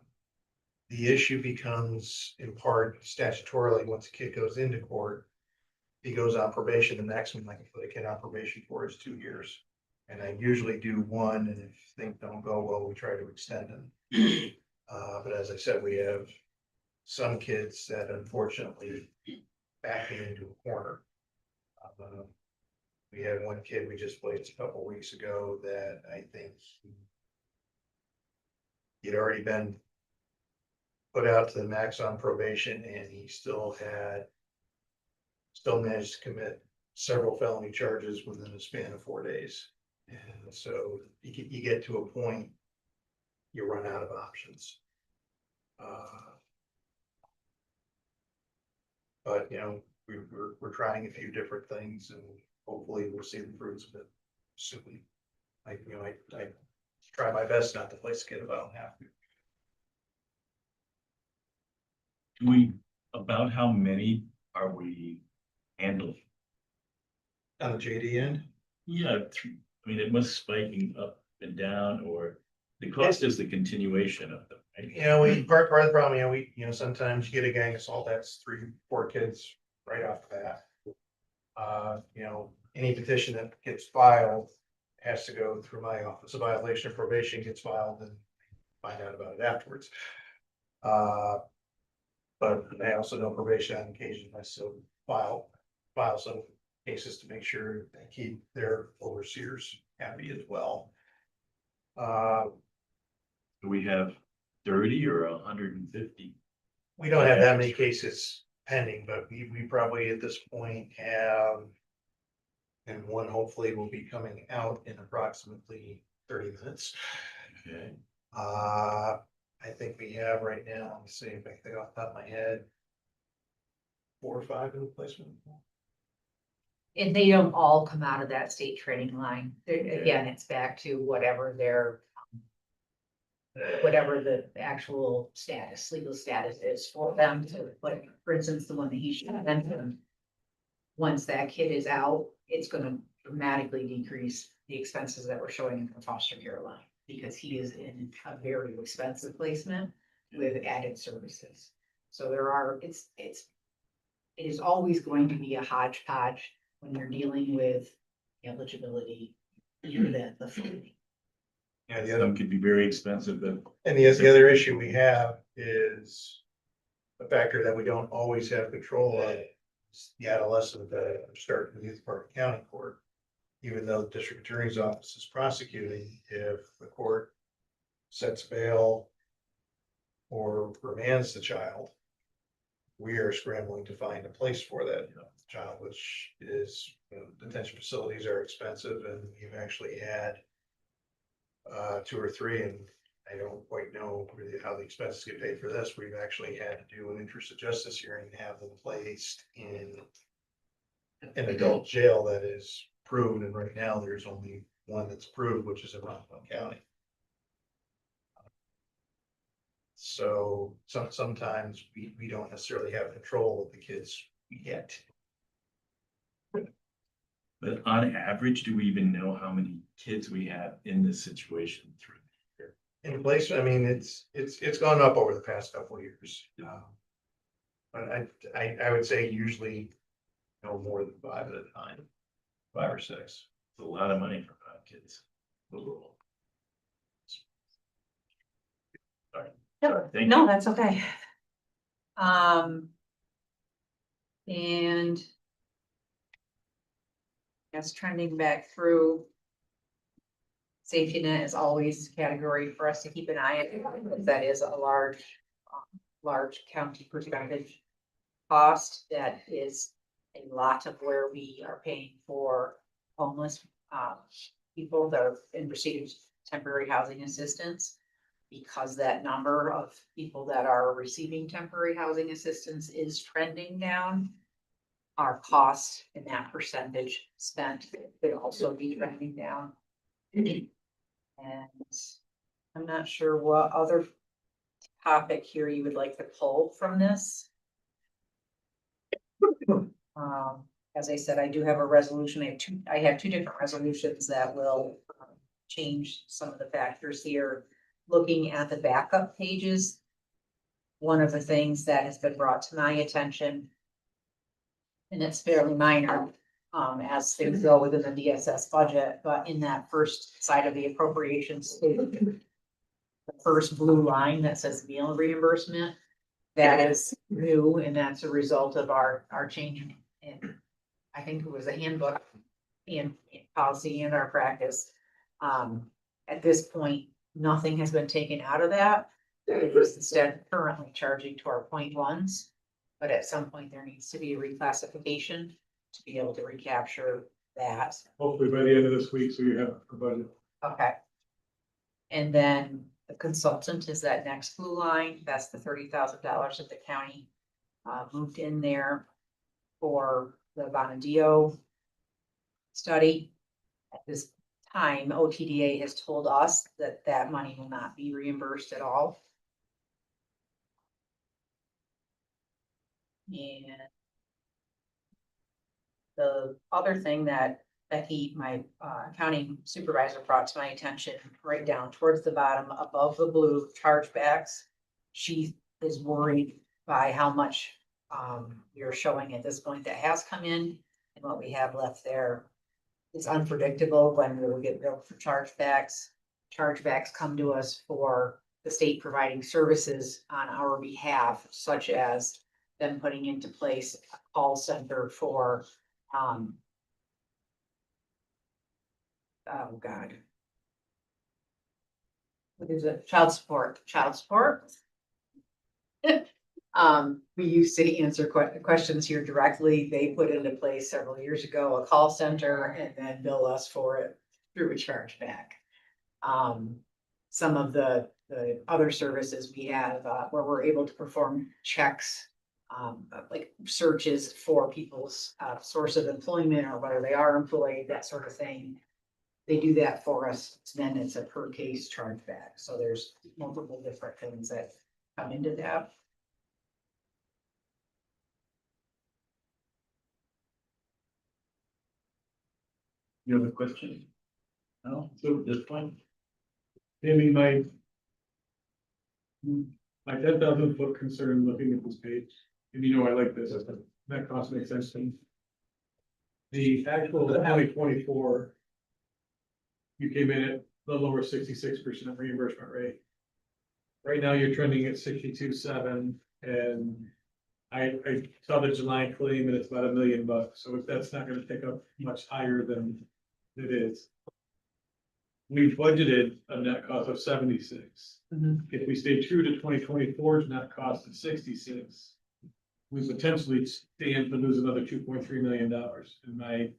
issue becomes in part statutorily, once a kid goes into court, he goes on probation, the maximum I can put a kid on probation for is 2 years. And I usually do 1, and if things don't go well, we try to extend them. But as I said, we have some kids that unfortunately back me into a corner. We had one kid we just placed a couple weeks ago that I think he'd already been put out to the max on probation, and he still managed to commit several felony charges within a span of 4 days. And so you get to a point, you run out of options. But we're trying a few different things, and hopefully we'll see the fruits of it soon. I try my best not to place a kid if I don't have to. About how many are we handling? On the JD end, Yeah, I mean, it must spiking up and down, or the cost is the continuation of them, right? part of the problem, we sometimes you get a gang assault, that's 3-4 kids right off the bat. Any petition that gets filed, has to go through my office. A violation of probation gets filed and find out about it afterwards. But I also know probation on occasion, I still file some cases to make sure they keep their overseers happy as well. Do we have 30 or 150? We don't have that many cases pending, but we probably at this point have. And one hopefully will be coming out in approximately 30 minutes. Okay. I think we have right now, let me see if I can think off the top of my head. 4 or 5 in replacement. And they don't all come out of that state training line. Again, it's back to whatever their. Whatever the actual status, legal status is for them to, like, for instance, the one that he should have been. Once that kid is out, it's gonna dramatically decrease the expenses that we're showing in the foster care line. Because he is in a very expensive placement with added services. So there are, it is always going to be a hodgepodge when you're dealing with eligibility. The funding. Yeah, Some could be very expensive, but and the other issue we have is a factor that we don't always have control of. Is the adolescent that start in the youth department county court. Even though the district attorney's office is prosecuting, if the court sets bail or remands the child, we are scrambling to find a place for that child, which is, detention facilities are expensive, and we've actually had 2 or 3, and I don't quite know really how the expenses get paid for this. We've actually had to do an interest of justice hearing and have them placed in an adult jail that is approved, and right now there's only one that's approved, which is in Rockland County. So sometimes we don't necessarily have control of the kids we get. But on average, do we even know how many kids we have in this situation through the year? In place, I mean, it's gone up over the past couple of years. But I would say usually no more than 5 at a time, 5 or 6. It's a lot of money for 5 kids overall. Sorry. Yep. Thank No, you. that's okay. And. Yes, trending back through. Safety net is always a category for us to keep an eye on, because that is a large county percentage cost. That is a lot of where we are paying for homeless people that are in receipt of temporary housing assistance. Because that number of people that are receiving temporary housing assistance is trending down. Our cost in that percentage spent could also be trending down. And I'm not sure what other topic here you would like to pull from this. As I said, I do have a resolution. I have two different resolutions that will change some of the factors here. Looking at the backup pages, one of the things that has been brought to my attention, and it's fairly minor, as things go within the DSS budget, but in that first side of the appropriations, the first blue line that says meal reimbursement, that is new, and that's a result of our change in, I think it was a handbook and policy and our practice. At this point, nothing has been taken out of that. It is instead currently charging to our .1s, but at some point there needs to be a reclassification to be able to recapture that. Hopefully by the end of this week, so you have a budget. Okay. And then the consultant is that next blue line. That's the $30,000 that the county moved in there for the Bonadio study. At this time, OTDA has told us that that money will not be reimbursed at all. And the other thing that Becky, my accounting supervisor, brought to my attention, right down towards the bottom above the blue chargebacks, she is worried by how much you're showing at this point that has come in and what we have left there. It's unpredictable when we'll get billed for chargebacks. Chargebacks come to us for the state providing services on our behalf, such as them putting into place a call center for, oh God. What is it? Child support. We used to answer questions here directly. They put into place several years ago a call center and then bill us for it through a chargeback. Some of the other services we have, where we're able to perform checks, like searches for people's, source of employment or whether they are employed, that sort of thing. They do that for us, then it's a per case chargeback. So there's multiple different things that come into that. You have a question? No, so at this point, Maybe my 10,000-foot concern looking at this page, and you know I like this, that cost makes sense to me. The actual 2024, you came in at a little over 66% reimbursement rate. Right now, you're trending at 62.7, and I saw the July claim and it's about $1 million, so that's not gonna take up much higher than it is. We budgeted a net cost of 76. If we stay true to 2024's net cost of 66, we potentially stand to lose another $2.3 million. And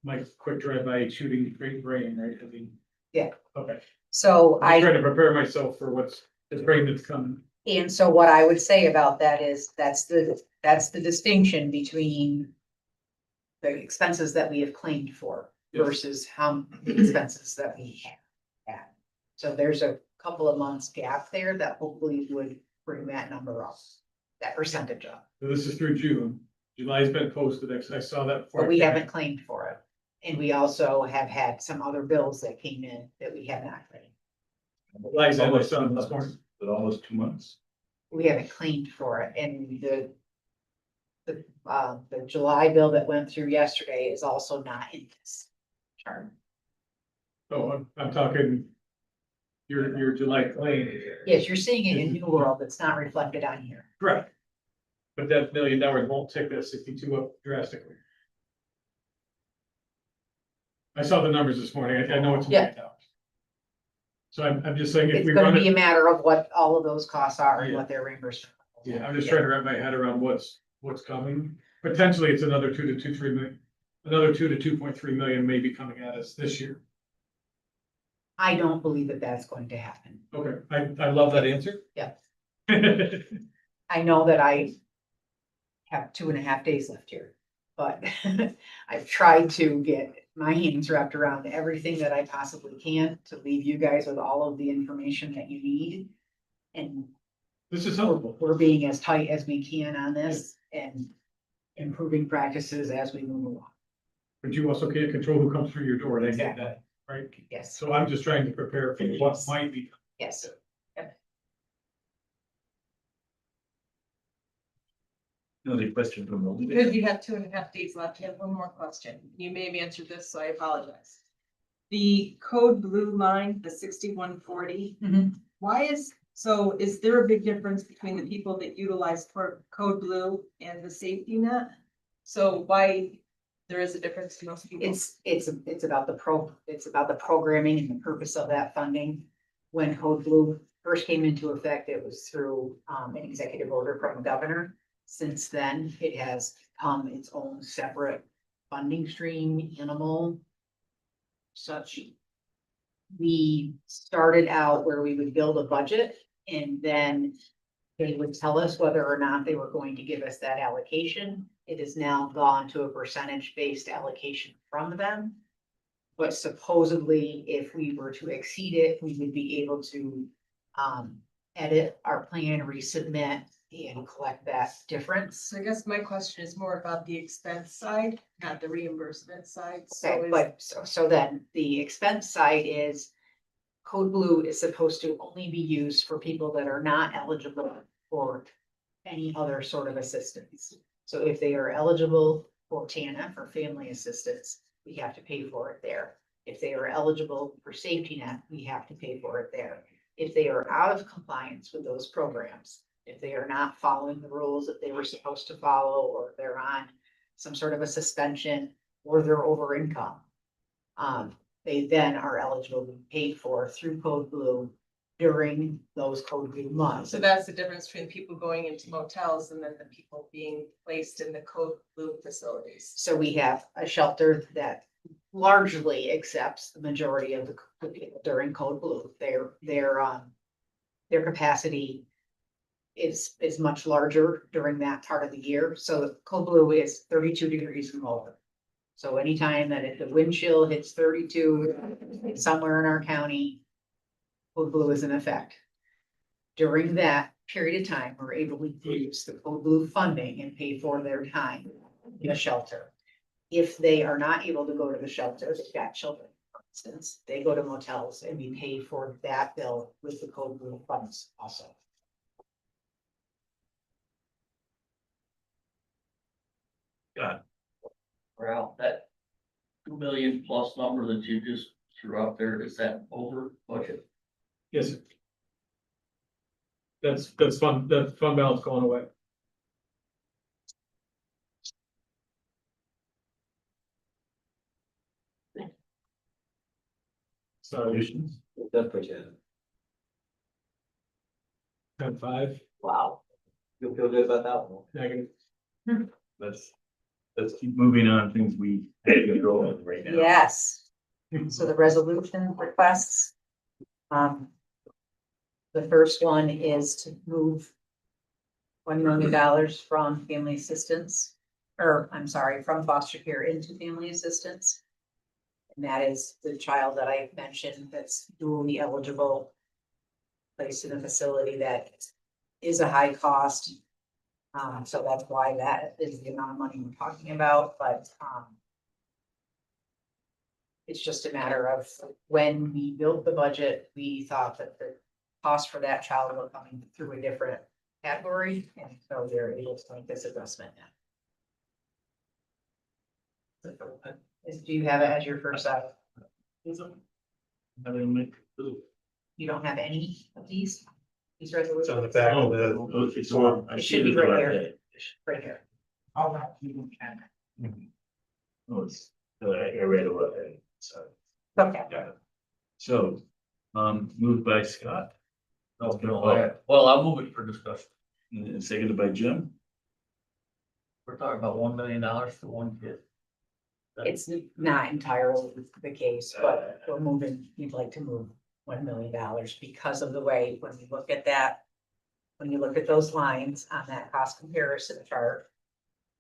my quick drive-by shooting great brain, right? I mean. Yeah. Okay. So I'm trying to prepare myself for what's the brain that's coming. and so what I would say about that is that's the distinction between the expenses that we have claimed for Yes. versus the expenses that we have had. So there's a couple of months gap there that hopefully would bring that number up, that percentage up. So this is through June. July's been posted. I saw that. before But I we came haven't in. claimed for it. And we also have had some other bills that came in that we have not claimed. Liza, I almost saw 2 this months, morning. but almost 2 months. We haven't claimed for it, and the July bill that went through yesterday is also not in this chart. Oh, I'm talking your July claim. Yes, you're seeing it in New World, that's not reflected on here. Correct. But that $1 million won't take that 62 up drastically. I saw the numbers this morning. I know it's $1 million. So I'm just saying if It's we gonna run be a it, matter of what all of those costs are and what their reimbursement. yeah, I'm just trying to wrap my head around what's coming. Potentially, it's another 2 to 3 million, another 2 to 2.3 million may be coming at us this year. I don't believe that that's going to happen. Okay, I love that answer. Yeah. I know that I have 2.5 days left here, but I've tried to get my hands wrapped around everything that I possibly can to leave you guys with all of the information that you need. And This is helpful. we're being as tight as we can on this and improving practices as we move along. But you also can't control who comes through your door, and I get that, right? Yes, So I'm just trying to prepare for what might be. yes. Another question from Molly. Because you have 2.5 days left, I have one more question. You may have answered this, so I apologize. The code blue line, the 6140, is there a big difference between the people that utilize for code blue and the safety net? So why there is a difference to most people? It's about the programming and the purpose of that funding. When Code Blue first came into effect, it was through an executive order from the governor. Since then, it has become its own separate funding stream, animal. Such. We started out where we would build a budget and then they would tell us whether or not they were going to give us that allocation. It has now gone to a percentage-based allocation from them. But supposedly, if we were to exceed it, we would be able to edit our plan, resubmit, and collect that difference. So I guess my question is more about the expense side, not the reimbursement side. Okay, but so then the expense side is Code Blue is supposed to only be used for people that are not eligible for any other sort of assistance. So if they are eligible for TANF or family assistance, we have to pay for it there. If they are eligible for safety net, we have to pay for it there. If they are out of compliance with those programs, if they are not following the rules that they were supposed to follow, or they're on some sort of a suspension, or they're over income, they then are eligible to be paid for through Code Blue during those Code Blue months. So that's the difference between people going into motels and then the people being placed in the code blue facilities. So we have a shelter that largely accepts the majority of the people during Code Blue. Their capacity is much larger during that part of the year. So Code Blue is 32 degrees and lower. So anytime that the wind chill hits 32 somewhere in our county, Code Blue is in effect. During that period of time, we're able to use the Code Blue funding and pay for their time in a shelter. If they are not able to go to the shelter, they've got children, for instance, they go to motels and we pay for that bill with the Code Blue funds also. Well, that 2 million plus number that you just threw out there, is that over budget? Yes. Sir. That's fund balance going away. Solutions. Ten five, Wow. You'll feel good about that one. negative. Let's keep moving on things we have control of right now. Yes, so the resolution requests. The first one is to move $1 million from family assistance, or I'm sorry, from foster care into family assistance. And that is the child that I mentioned that's dually eligible, placed in a facility that is a high cost. So that's why that is the amount of money we're talking about, but, it's just a matter of when we built the budget, we thought that the cost for that child was coming through a different category, and so they're able to make this adjustment now. Do you have it as your first out? You don't have any of these resolutions? It's on the back of the. Oh, it's on. I It see should be it right right here. there. Right here. Oh, it's, I read it right. So, Okay. got it. So, moved by Scott. Well, I'll move it for discussion. And seconded by Jim. We're talking about $1 million for one kid. It's not entirely the case, but we'd like to move $1 million because of the way, when we look at that. When you look at those lines on that cost comparison chart.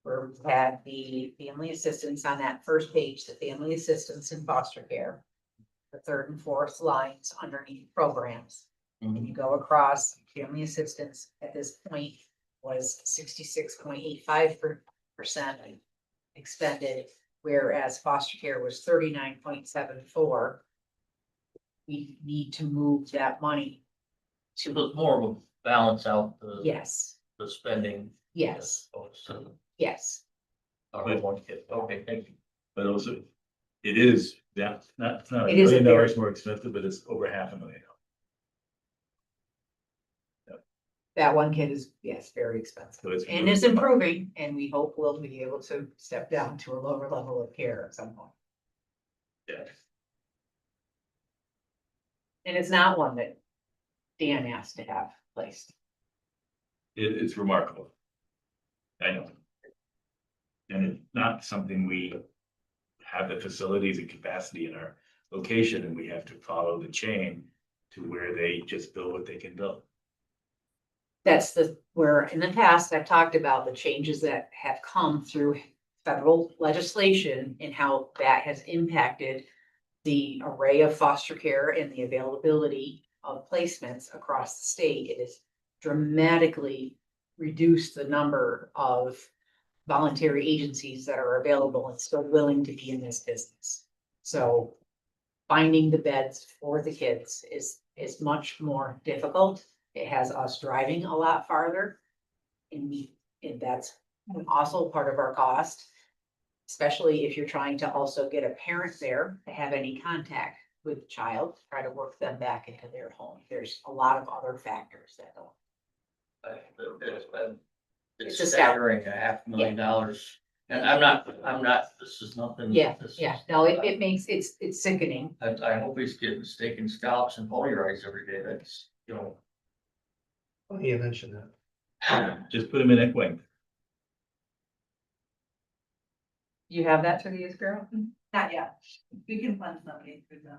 Where we had the family assistance on that first page, the family assistance in foster care. The third and fourth lines underneath programs. And you go across, family assistance at this point was 66.85% expended, whereas foster care was 39.74. We need to move that money So to, it's more of a balance out yes, the spending. yes, So, yes. one kid, okay, thank you. But also, it is that, it's not It is a $1 million very- more expensive, but it's over $500,000. That one kid is, yes, very expensive So it's and is improving, and we hope we'll be able to step down to a lower level of care at some point. Yeah. And it's not one that Dan asked to have placed. It's remarkable. I know. And it's not something we have the facilities and capacity in our location, and we have to follow the chain to where they just build what they can build. That's where in the past I've talked about the changes that have come through federal legislation and how that has impacted the array of foster care and the availability of placements across the state. It has dramatically reduced the number of voluntary agencies that are available and still willing to be in this business. So finding the beds for the kids is much more difficult. It has us driving a lot farther. And that's also part of our cost. Especially if you're trying to also get a parent there to have any contact with the child, try to work them back into their home. There's a lot of other factors that go. It's a staggering, $500,000. And I'm not, this is nothing. Yeah, this is- yeah, no, it makes, it's sickening. I hope he's getting steak and scallops and pony rides every day. That's, Funny you mentioned that. Just put them in Equine. You have that to the youth bureau? Not yet. We can fund somebody through the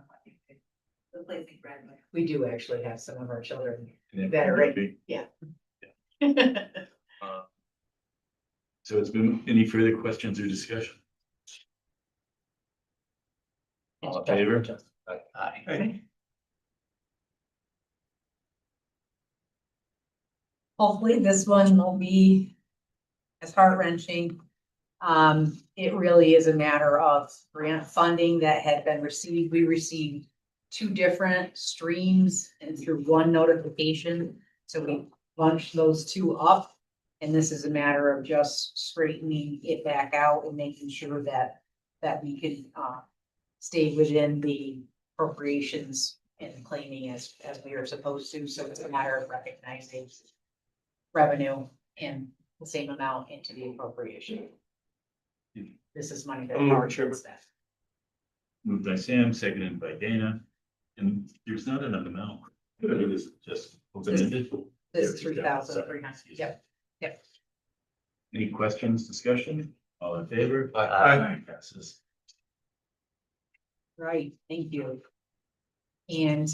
replacing graduate. We do actually have some of our children. in That are Equine. Yeah. So it's been, any further questions or discussion? All in favor? Aye. Hopefully this one will be as heart wrenching. It really is a matter of grant funding that had been received. We received 2 different streams and through one notification. So we bunched those 2 up. And this is a matter of just straightening it back out and making sure that we can, stay within the appropriations and claiming as we are supposed to. So it's a matter of recognizing revenue and the same amount into the appropriation. This is money that already gets that. Moved by Sam, seconded by Dana, and there's not an amount. It is just open-ended. This is 3,300. Yep. Any questions, discussion? All in favor? Aye. Passes. Right, thank you. And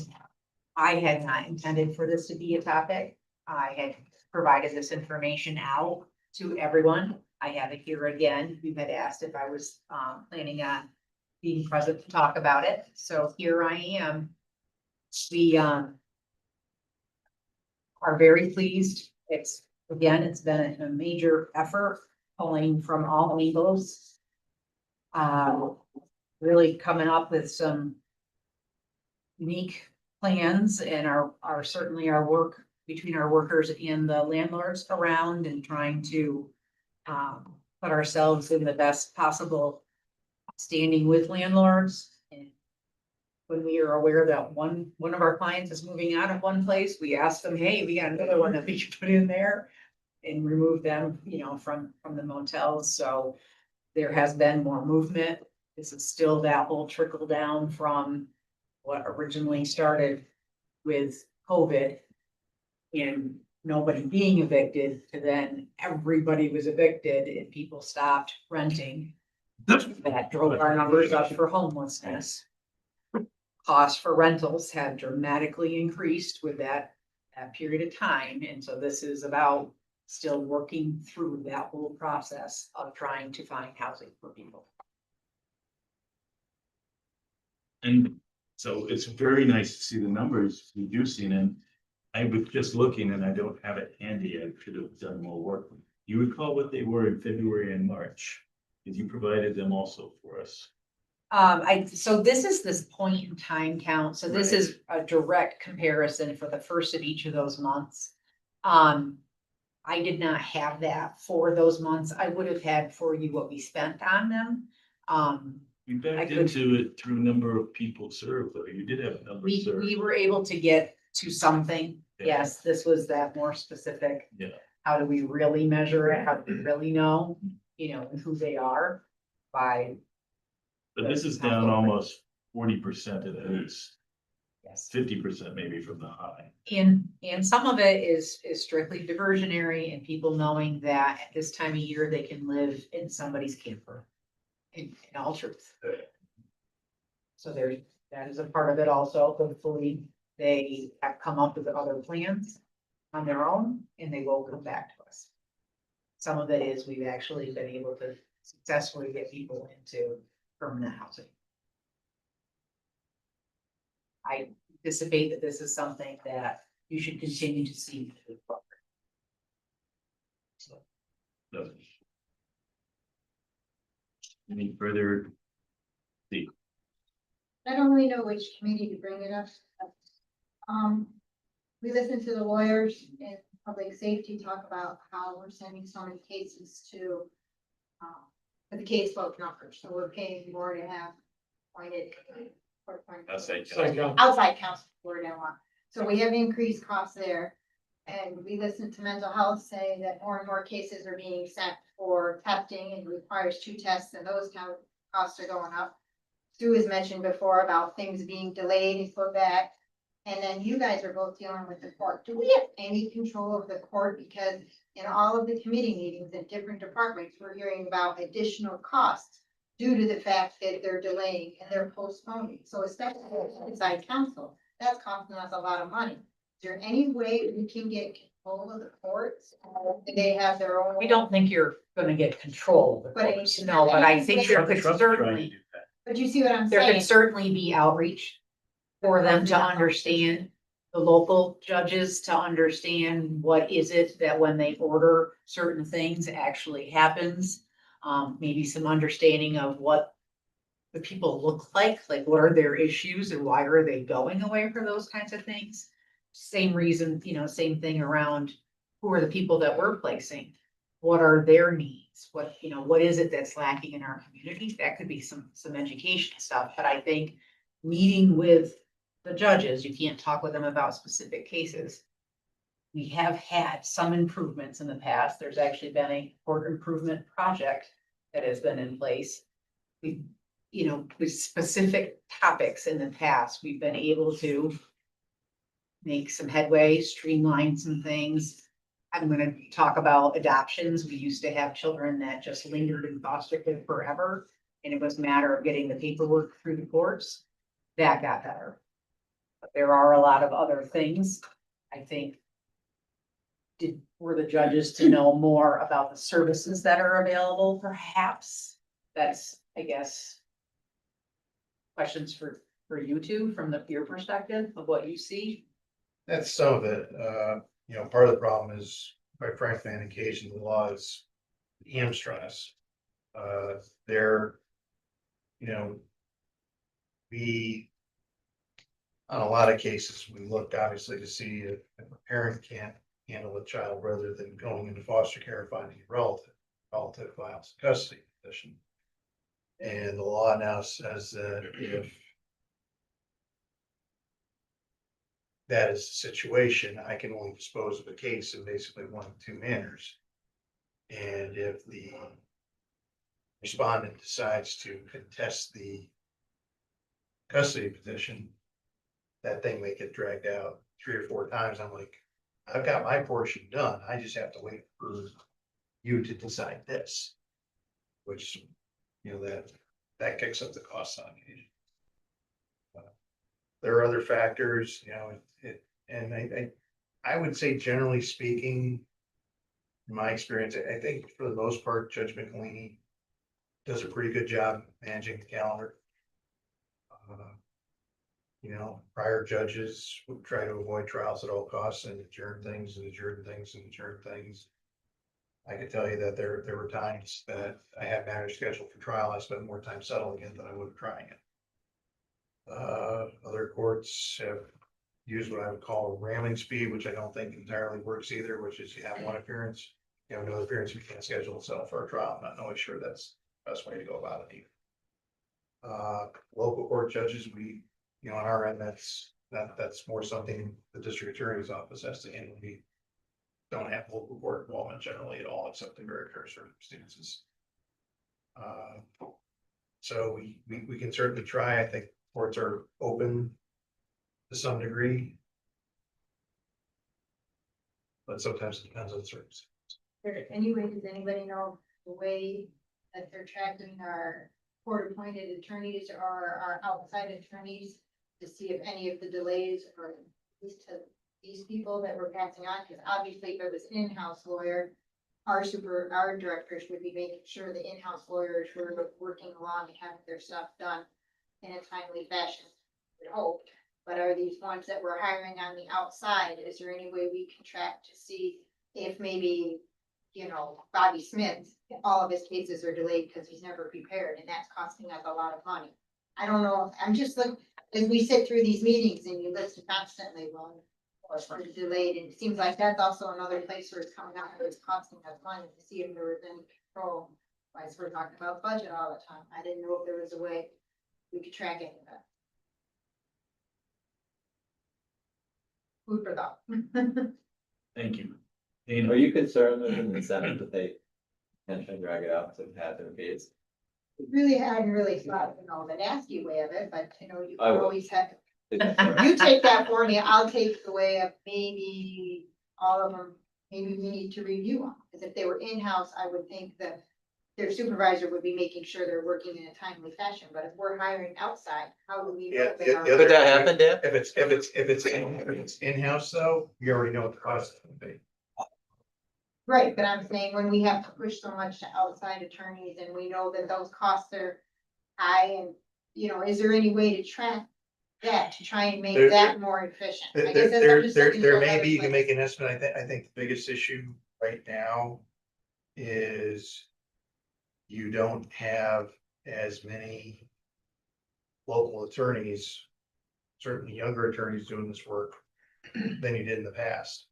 I had not intended for this to be a topic. I had provided this information out to everyone. I have it here again. You had asked if I was planning on being present to talk about it. So here I am. We are very pleased. It's been a major effort pulling from all angles. Really coming up with some unique plans and our certainly our work between our workers and the landlords around and trying to put ourselves in the best possible standing with landlords. And when we are aware that one of our clients is moving out of one place, we ask them, hey, we got another one that we should put in there and remove them, from the motels. So there has been more movement. This is still that whole trickle down from what originally started with COVID and nobody being evicted to then everybody was evicted and people stopped renting. That drove our numbers up for homelessness. Costs for rentals have dramatically increased with that period of time. And so this is about still working through that whole process of trying to find housing for people. And so it's very nice to see the numbers reducing, and I was just looking and I don't have it handy. I should have done more work. You recall what they were in February and March? Because you provided them also for us. So this is this point in time count. So this Right. is a direct comparison for the first of each of those months. I did not have that for those months. I would have had for you what we spent on them. We backed could- into it through number of people served, though. You did have a number We served. were able to get to something. Yeah. Yes, this was that more specific. Yeah. How do we really measure it? How do we really know, who they are by, But this is down almost 40% at least, yes. 50% maybe from the high. And some of it is strictly diversionary and people knowing that at this time of year, they can live in somebody's camper. In all truth. So that is a part of it also. Hopefully, they have come up with other plans on their own and they will come back to us. Some of it is we've actually been able to successfully get people into permanent housing. I anticipate that this is something that you should continue to see. So, any further? I don't really know which committee to bring it up. We listened to the lawyers in public safety talk about how we're sending so many cases to with the caseload numbers, so we're paying more to have appointed. Outside Outside counsel, word I want. So we have increased costs there. And we listened to mental health say that more and more cases are being sent for testing and requires 2 tests, and those kind of costs are going up. Sue has mentioned before about things being delayed and put back. And then you guys are both dealing with the court. Do we have any control of the court? Because in all of the committee meetings in different departments, we're hearing about additional costs due to the fact that they're delaying and they're postponing. So especially inside counsel, that's costing us a lot of money. Is there any way we can get control of the courts? Do they have their own? We don't think you're gonna get control of the But courts, no, but I think there could Trump's trying to certainly, do that. But you see what I'm there saying? could certainly be outreach for them to understand, the local judges to understand what is it that when they order certain things actually happens. Maybe some understanding of what the people look like what are their issues and why are they going away for those kinds of things? Same reason, same thing around who are the people that we're placing? What are their needs? What is it that's lacking in our community? That could be some education stuff, but I think meeting with the judges, you can't talk with them about specific cases. We have had some improvements in the past. There's actually been a court improvement project that has been in place. We, with specific topics in the past, we've been able to make some headway, streamline some things. I'm gonna talk about adoptions. We used to have children that just lingered in foster care forever, and it was a matter of getting the paperwork through the courts. That got better. But there are a lot of other things, I think. Were the judges to know more about the services that are available, perhaps? That's, I guess, questions for you two from your perspective of what you see. That's some of it. Part of the problem is, quite frankly, on occasion, the law is hamstrung. They're, we, on a lot of cases, we look obviously to see if a parent can't handle a child rather than going into foster care, finding a relative files a custody petition. And the law now says that if that is the situation, I can only dispose of a case in basically 1 of 2 manners. And if the respondent decides to contest the custody petition, that thing may get dragged out 3 or 4 times. I'm like, I've got my portion done. I just have to wait for you to decide this. Which, that kicks up the costs on occasion. There are other factors, and I would say generally speaking, in my experience, I think for the most part, Judge McElhaney does a pretty good job managing the calendar. Prior judges would try to avoid trials at all costs and adjourn things and adjourn things and adjourn things. I can tell you that there were times that I had matters scheduled for trial. I spent more time settling it than I would trying it. Other courts have used what I would call ramming speed, which I don't think entirely works either, which is you have 1 appearance, you have no appearance, you can't schedule itself for a trial. I'm not always sure that's the best way to go about it either. Local court judges, we, on our end, that's more something the district attorney's office has to handle. We don't have local court involvement generally at all, except in very rare circumstances. So we can certainly try. I think courts are open to some degree, but sometimes it depends on the circumstances. Anyway, does anybody know the way that they're tracking our court-appointed attorneys or our outside attorneys to see if any of the delays are to these people that we're passing on? Because obviously, if it was an in-house lawyer, our directors would be making sure the in-house lawyers were working along and having their stuff done in a timely fashion, I would hope. But are these ones that we're hiring on the outside, is there any way we can track to see if maybe, Bobby Smith, all of his cases are delayed because he's never prepared, and that's costing us a lot of money? I don't know, I'm just like, as we sit through these meetings and you listen constantly, or delayed, and it seems like that's also another place where it's coming out, where it's costing us money to see if there was any control. Otherwise, we're talking about budget all the time. I didn't know if there was a way we could track any of that. Food for thought. Thank you. Are Dana, you concerned with an incentive that they intentionally drag it out to have their fees? Really hadn't really thought, the nasty way of it, but you I would. always have, you take that for me, I'll take the way of maybe all of them, maybe we need to review them. Because if they were in-house, I would think that their supervisor would be making sure they're working in a timely fashion, but if we're hiring outside, how do we know Yeah, they the are? other- Could that happen, Dan? If it's in-house though, you already know what the cost is gonna be. Right, but I'm saying when we have to push so much to outside attorneys and we know that those costs are high and, is there any way to track that, to try and make There- that more efficient? I There, guess that's- I'm there, just there, looking there for may other be, you can places. make an estimate. I think the biggest issue right now is you don't have as many local attorneys, certainly younger attorneys doing this work than you did in the past.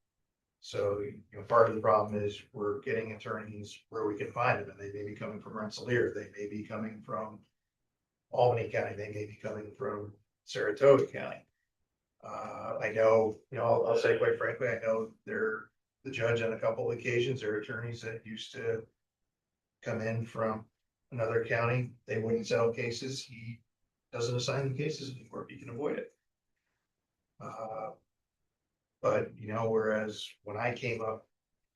So, part of the problem is we're getting attorneys where we can find them, and they may be coming from Rensselaer, they may be coming from Albany County, they may be coming from Saratoga County. I know, I'll say quite frankly, I know the judge on a couple of occasions, there are attorneys that used to come in from another county, they wouldn't settle cases, he doesn't assign them cases anymore if he can avoid it. But, whereas when I came up,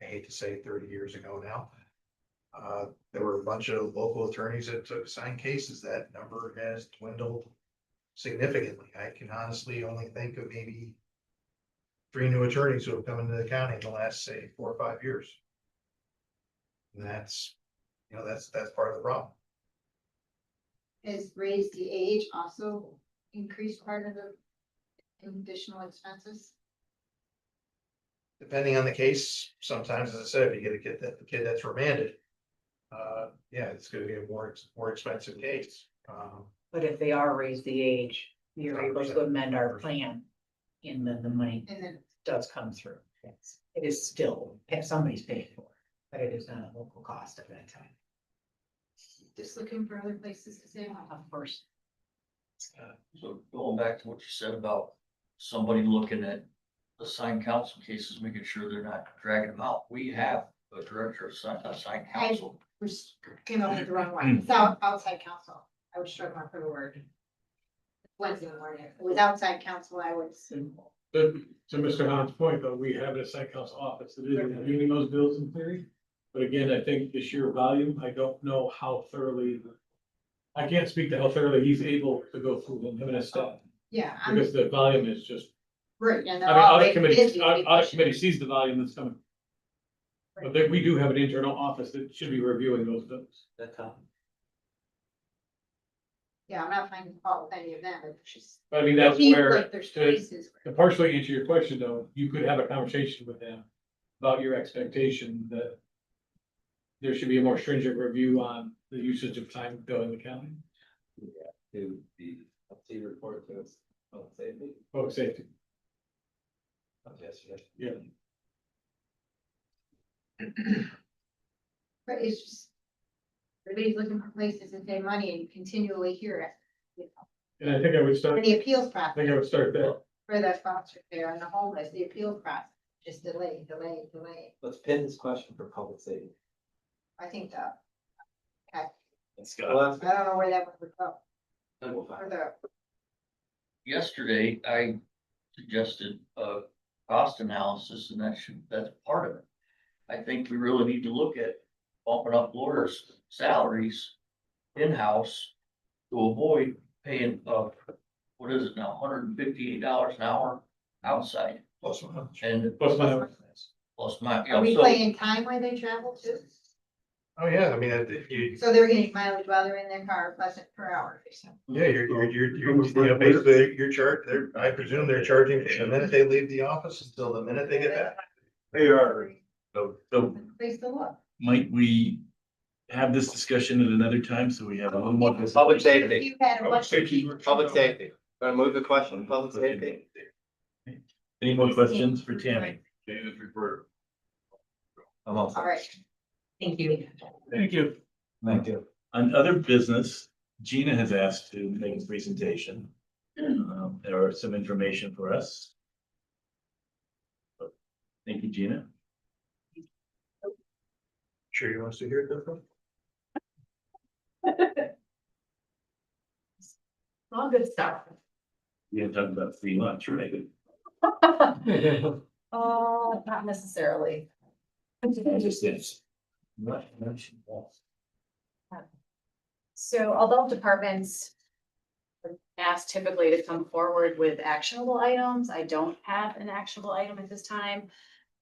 I hate to say 30 years ago now, there were a bunch of local attorneys that took assigned cases. That number has dwindled significantly. I can honestly only think of maybe 3 new attorneys who have come into the county in the last, say, 4 or 5 years. And that's part of the problem. Is raised the age also increased part of the additional expenses? Depending on the case, sometimes, as I said, if you get the kid that's remanded, yeah, it's gonna be a more expensive case. But if they are raised the age, you're able to 100%. amend our plan, and then the money And then, does come through. Yes, it is still, if somebody's paying for it, but it is not a local cost at that time. just looking for other places to save on. Of course. So going back to what you said about somebody looking at assigned counsel cases, making sure they're not dragging them out. We have a director of assigned counsel. Which came up with the wrong one. It's outside counsel. I was struggling for the word. Wednesday morning. If it was outside counsel, I would. But to Mr. Hahn's point, though, we have an assigned counsel office that is reviewing those bills in theory. But again, I think the sheer volume, I don't know how thoroughly. I can't speak to how thoroughly he's able to go through them, him and his staff, Yeah, because the volume is just, right, and I they're mean, all audit very committee, busy. audit committee sees the volume that's coming. But then we do have an internal office that should be reviewing those bills. That's how. Yeah, I'm not finding fault with any of them, it's just. But I mean, that's seems where, like there's to places to where. partially answer your question, though, you could have a conversation with them about your expectation that there should be a more stringent review on the usage of time billing the county, To the update report to public safety. public safety. Yesterday. Yeah. But it's just. Everybody's looking for places to save money and you continually hear it. And I think I would For start, the appeals I process, think I would start there. for the foster care and the homeless, the appeals process, just delay. Let's pin this question for public safety. I think that, Let's go. Well, I don't know where that would go. then we'll find For the, Yesterday, I suggested a cost analysis and that's part of it. I think we really need to look at bumping up lawyers' salaries in-house to avoid paying, what is it now, $158 an hour outside Plus one. and Plus my, plus my. are we playing time where they travel too? Oh, yeah, I mean, if you, So they're getting mileage while they're in their car, plus it per hour. yeah, basically, you're charged, I presume they're charging the minute they leave the office until the minute they get back. They are. So Place to look. might we have this discussion at another time, so we have a little more. Public If safety, you had a bunch of people. public safety. Gonna move the question, public safety. Any more questions for Tammy? Dana's report. I'm all All set. right. Thank you. Thank you. Thank you. On other business, Gina has asked to make a presentation. There are some information for us. Thank you, Gina. Sure you want us to hear it, though? All good stuff. You're talking about free lunch, right? Oh, not necessarily. Just this. What? So although departments are asked typically to come forward with actionable items, I don't have an actionable item at this time.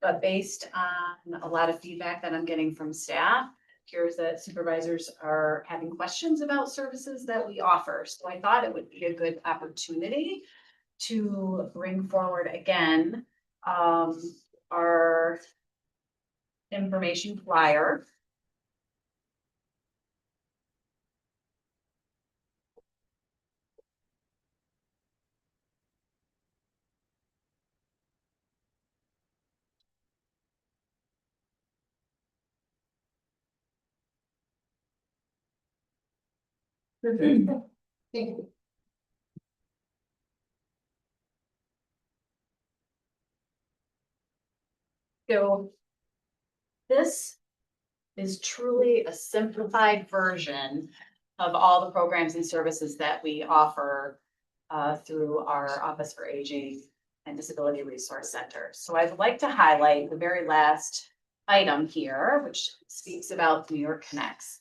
But based on a lot of feedback that I'm getting from staff, appears that supervisors are having questions about services that we offer. So I thought it would be a good opportunity to bring forward again, our information flyer. So this is truly a simplified version of all the programs and services that we offer through our Office for Aging and Disability Resource Center. So I'd like to highlight the very last item here, which speaks about New York Connects.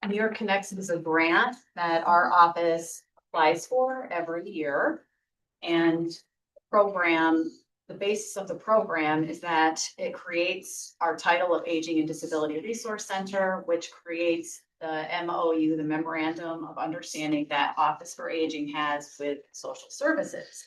New York Connects is a grant that our office applies for every year. And the basis of the program is that it creates our title of Aging and Disability Resource Center, which creates the MOU, the Memorandum of Understanding that Office for Aging has with social services.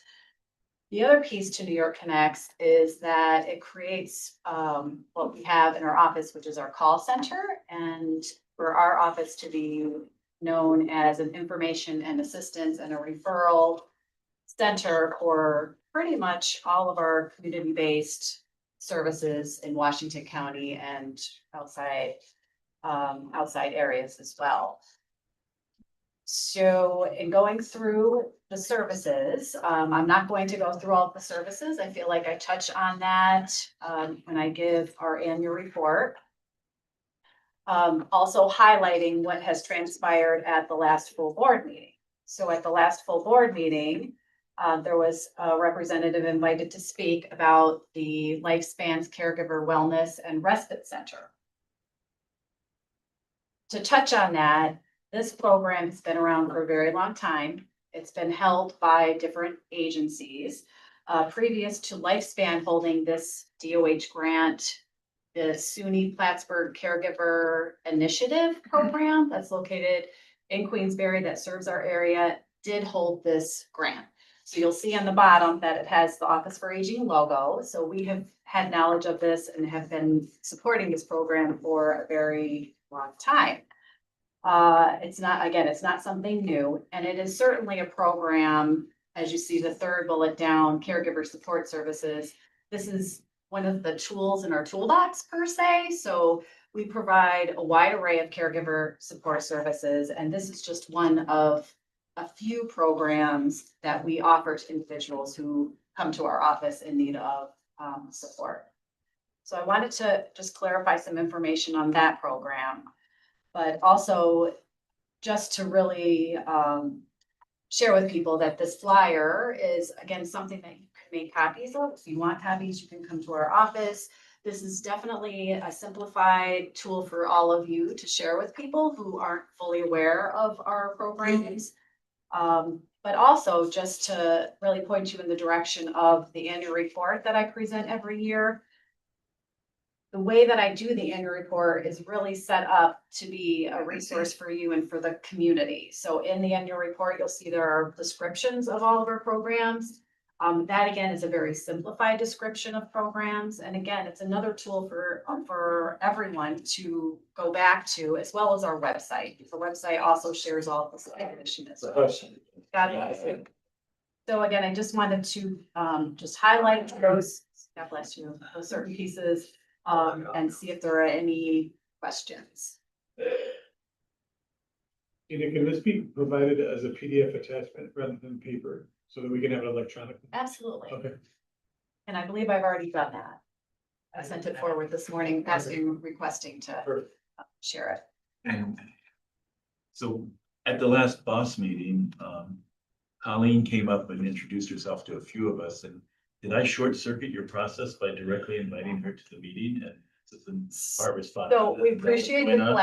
The other piece to New York Connects is that it creates what we have in our office, which is our call center, and for our office to be known as an information and assistance and a referral center for pretty much all of our community-based services in Washington County and outside areas as well. So in going through the services, I'm not going to go through all of the services. I feel like I touch on that when I give our annual report. Also highlighting what has transpired at the last full board meeting. So at the last full board meeting, there was a representative invited to speak about the Lifespans Caregiver Wellness and Respite Center. To touch on that, this program has been around for a very long time. It's been held by different agencies. Previous to Lifespan holding this DOH grant, the SUNY Plattsburgh Caregiver Initiative program that's located in Queensbury that serves our area did hold this grant. So you'll see on the bottom that it has the Office for Aging logo. So we have had knowledge of this and have been supporting this program for a very long time. It's not something new, and it is certainly a program, as you see the third bullet down, caregiver support services. This is one of the tools in our toolbox per se. So we provide a wide array of caregiver support services, and this is just one of a few programs that we offer to individuals who come to our office in need of support. So I wanted to just clarify some information on that program, but also just to really share with people that this flyer is, again, something that you can make copies of. If you want copies, you can come to our office. This is definitely a simplified tool for all of you to share with people who aren't fully aware of our programs. But also just to really point you in the direction of the annual report that I present every year. The way that I do the annual report is really set up to be a resource for you and for the community. So in the annual report, you'll see there are descriptions of all of our programs. That again is a very simplified description of programs. And again, it's another tool for everyone to go back to, as well as our website. The website also shares all of this information as well. Got it. So again, I just wanted to just highlight those, God bless you, those certain pieces and see if there are any questions. Can this be provided as a PDF attachment rather than paper, so that we can have it electronically? Absolutely. Okay. And I believe I've already done that. I sent it forward this morning, asking, requesting to Perfect. share it. And so at the last boss meeting, Colleen came up and introduced herself to a few of us, and did I short circuit your process by directly inviting her to the meeting? And so the part was fine. So we Is that what's appreciate the going on?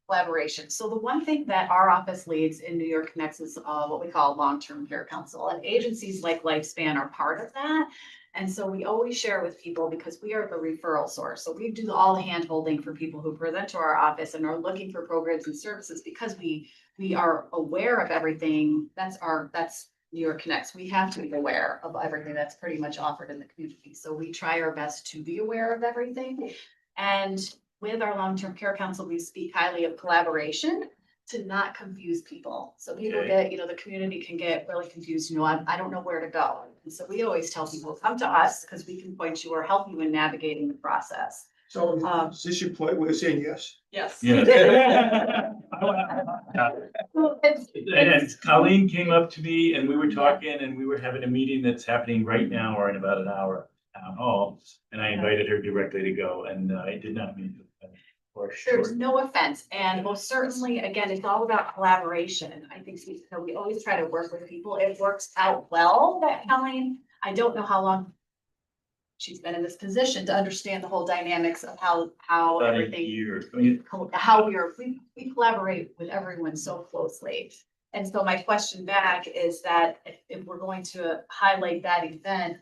collaboration. So the one thing that our office leads in New York Connects is what we call long-term care council, and agencies like Lifespan are part of that. And so we always share with people because we are the referral source. So we do all the hand holding for people who present to our office and are looking for programs and services because we are aware of everything. That's New York Connects. We have to be aware of everything that's pretty much offered in the community. So we try our best to be aware of everything. And with our long-term care council, we speak highly of collaboration to not confuse people. So people Okay. get, the community can get really confused, I don't know where to go. And so we always tell people, come to us because we can point you or help you in navigating the process. So is this your point? We're saying yes? Yes. Yeah. Well, it's- And Colleen came up to me and we were talking and we were having a meeting that's happening right now or in about an hour at town hall. And I invited her directly to go and I did not mean to. For There's sure. no offense, and most certainly, again, it's all about collaboration. I think we always try to work with people. It works out well that Colleen, I don't know how long she's been in this position to understand the whole dynamics of how About a everything, year. I mean, how we collaborate with everyone so closely. And so my question back is that if we're going to highlight that event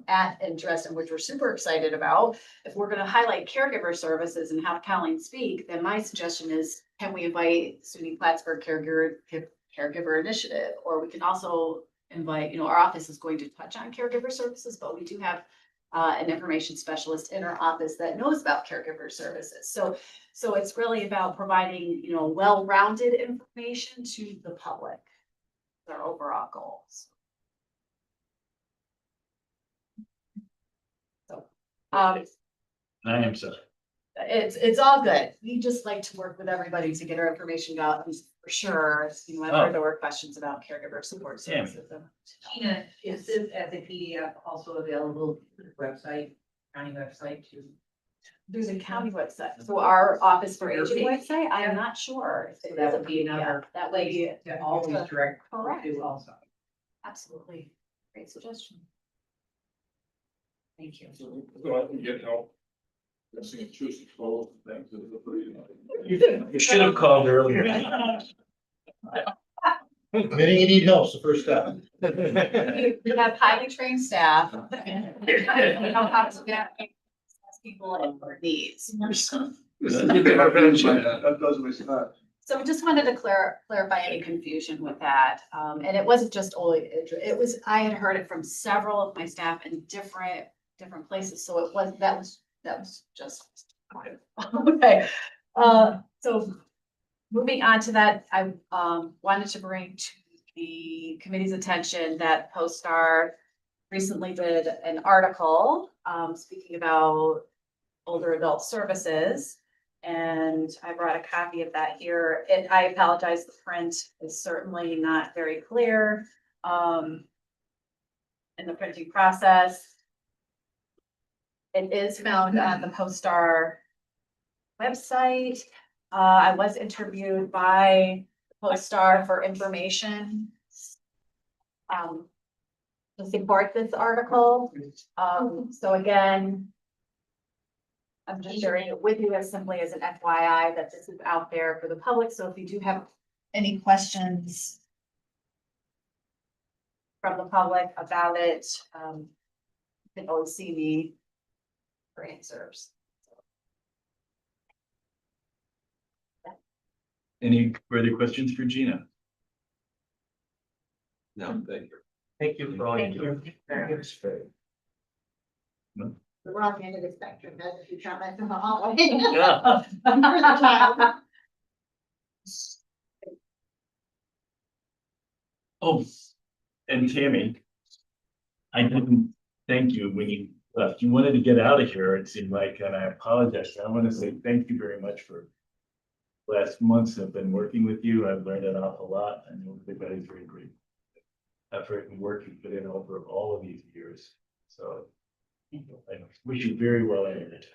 at in Dresden, which we're super excited about. If we're gonna highlight caregiver services and have Colleen speak, then my suggestion is, can we invite SUNY Plattsburgh Caregiver Initiative? Or we can also invite, our office is going to touch on caregiver services, but we do have an information specialist in our office that knows about caregiver services. So it's really about providing, well-rounded information to the public. Our overall goals. I am sorry. It's all good. We just like to work with everybody to get our information out for sure. Whenever there were questions about caregiver support Tammy. services. Tina, is this as a PDF also available to the website, county website too? There's a county website, so our Office for Aging website, I'm not sure. So that would be another That would be. to always direct Correct. to also. Absolutely. Great suggestion. Thank you. So I can get help. Guessing and choosing both things is a pretty. You should have called earlier. Admitting you need help is the first step. We have highly trained staff. We know how to get people and their needs. That does my stuff. So we just wanted to clarify any confusion with that. And it wasn't just only, it was, I had heard it from several of my staff in different places. So that was just. Okay. So moving on to that, I wanted to bring to the committee's attention that CoStar recently did an article speaking about older adult services. And I brought a copy of that here. I apologize, the print is certainly not very clear in the printing process. It is found on the CoStar website. I was interviewed by CoStar for information to support this article. So again, I'm just sharing it with you as simply as an FYI that this is out there for the public. So if you do have any questions from the public about it, you can always see me for answers. Any further questions for Gina? No, thank you. Thank you for all you Thank do. The wrong end of the spectrum, has a few comments in the hallway. Yeah. For the child. Oh, and Tammy, I didn't thank you when you left. You wanted to get out of here, it seemed like, and I apologize. I want to say thank you very much for last months have been working with you. I've learned an awful lot. I know everybody's very great effort and work you put in over all of these years. So I wish you very well in it.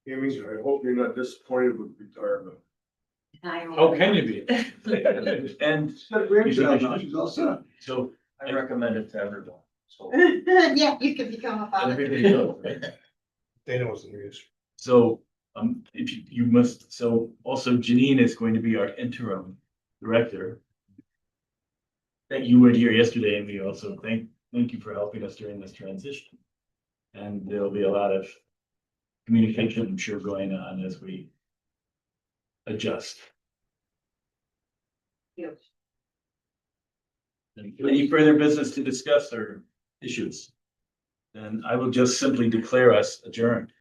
Amy, I hope you're not disappointed with retirement. How can you be? And She's all set. so I recommend it to everyone, so. Yeah, you can become a father. everybody knows, right? Dana was the news. So, if you must, so also Janine is going to be our interim director. That you were here yesterday, and we also thank you for helping us during this transition. And there'll be a lot of communication, I'm sure, going on as we adjust. Any further business to discuss or issues? Then I will just simply declare us adjourned.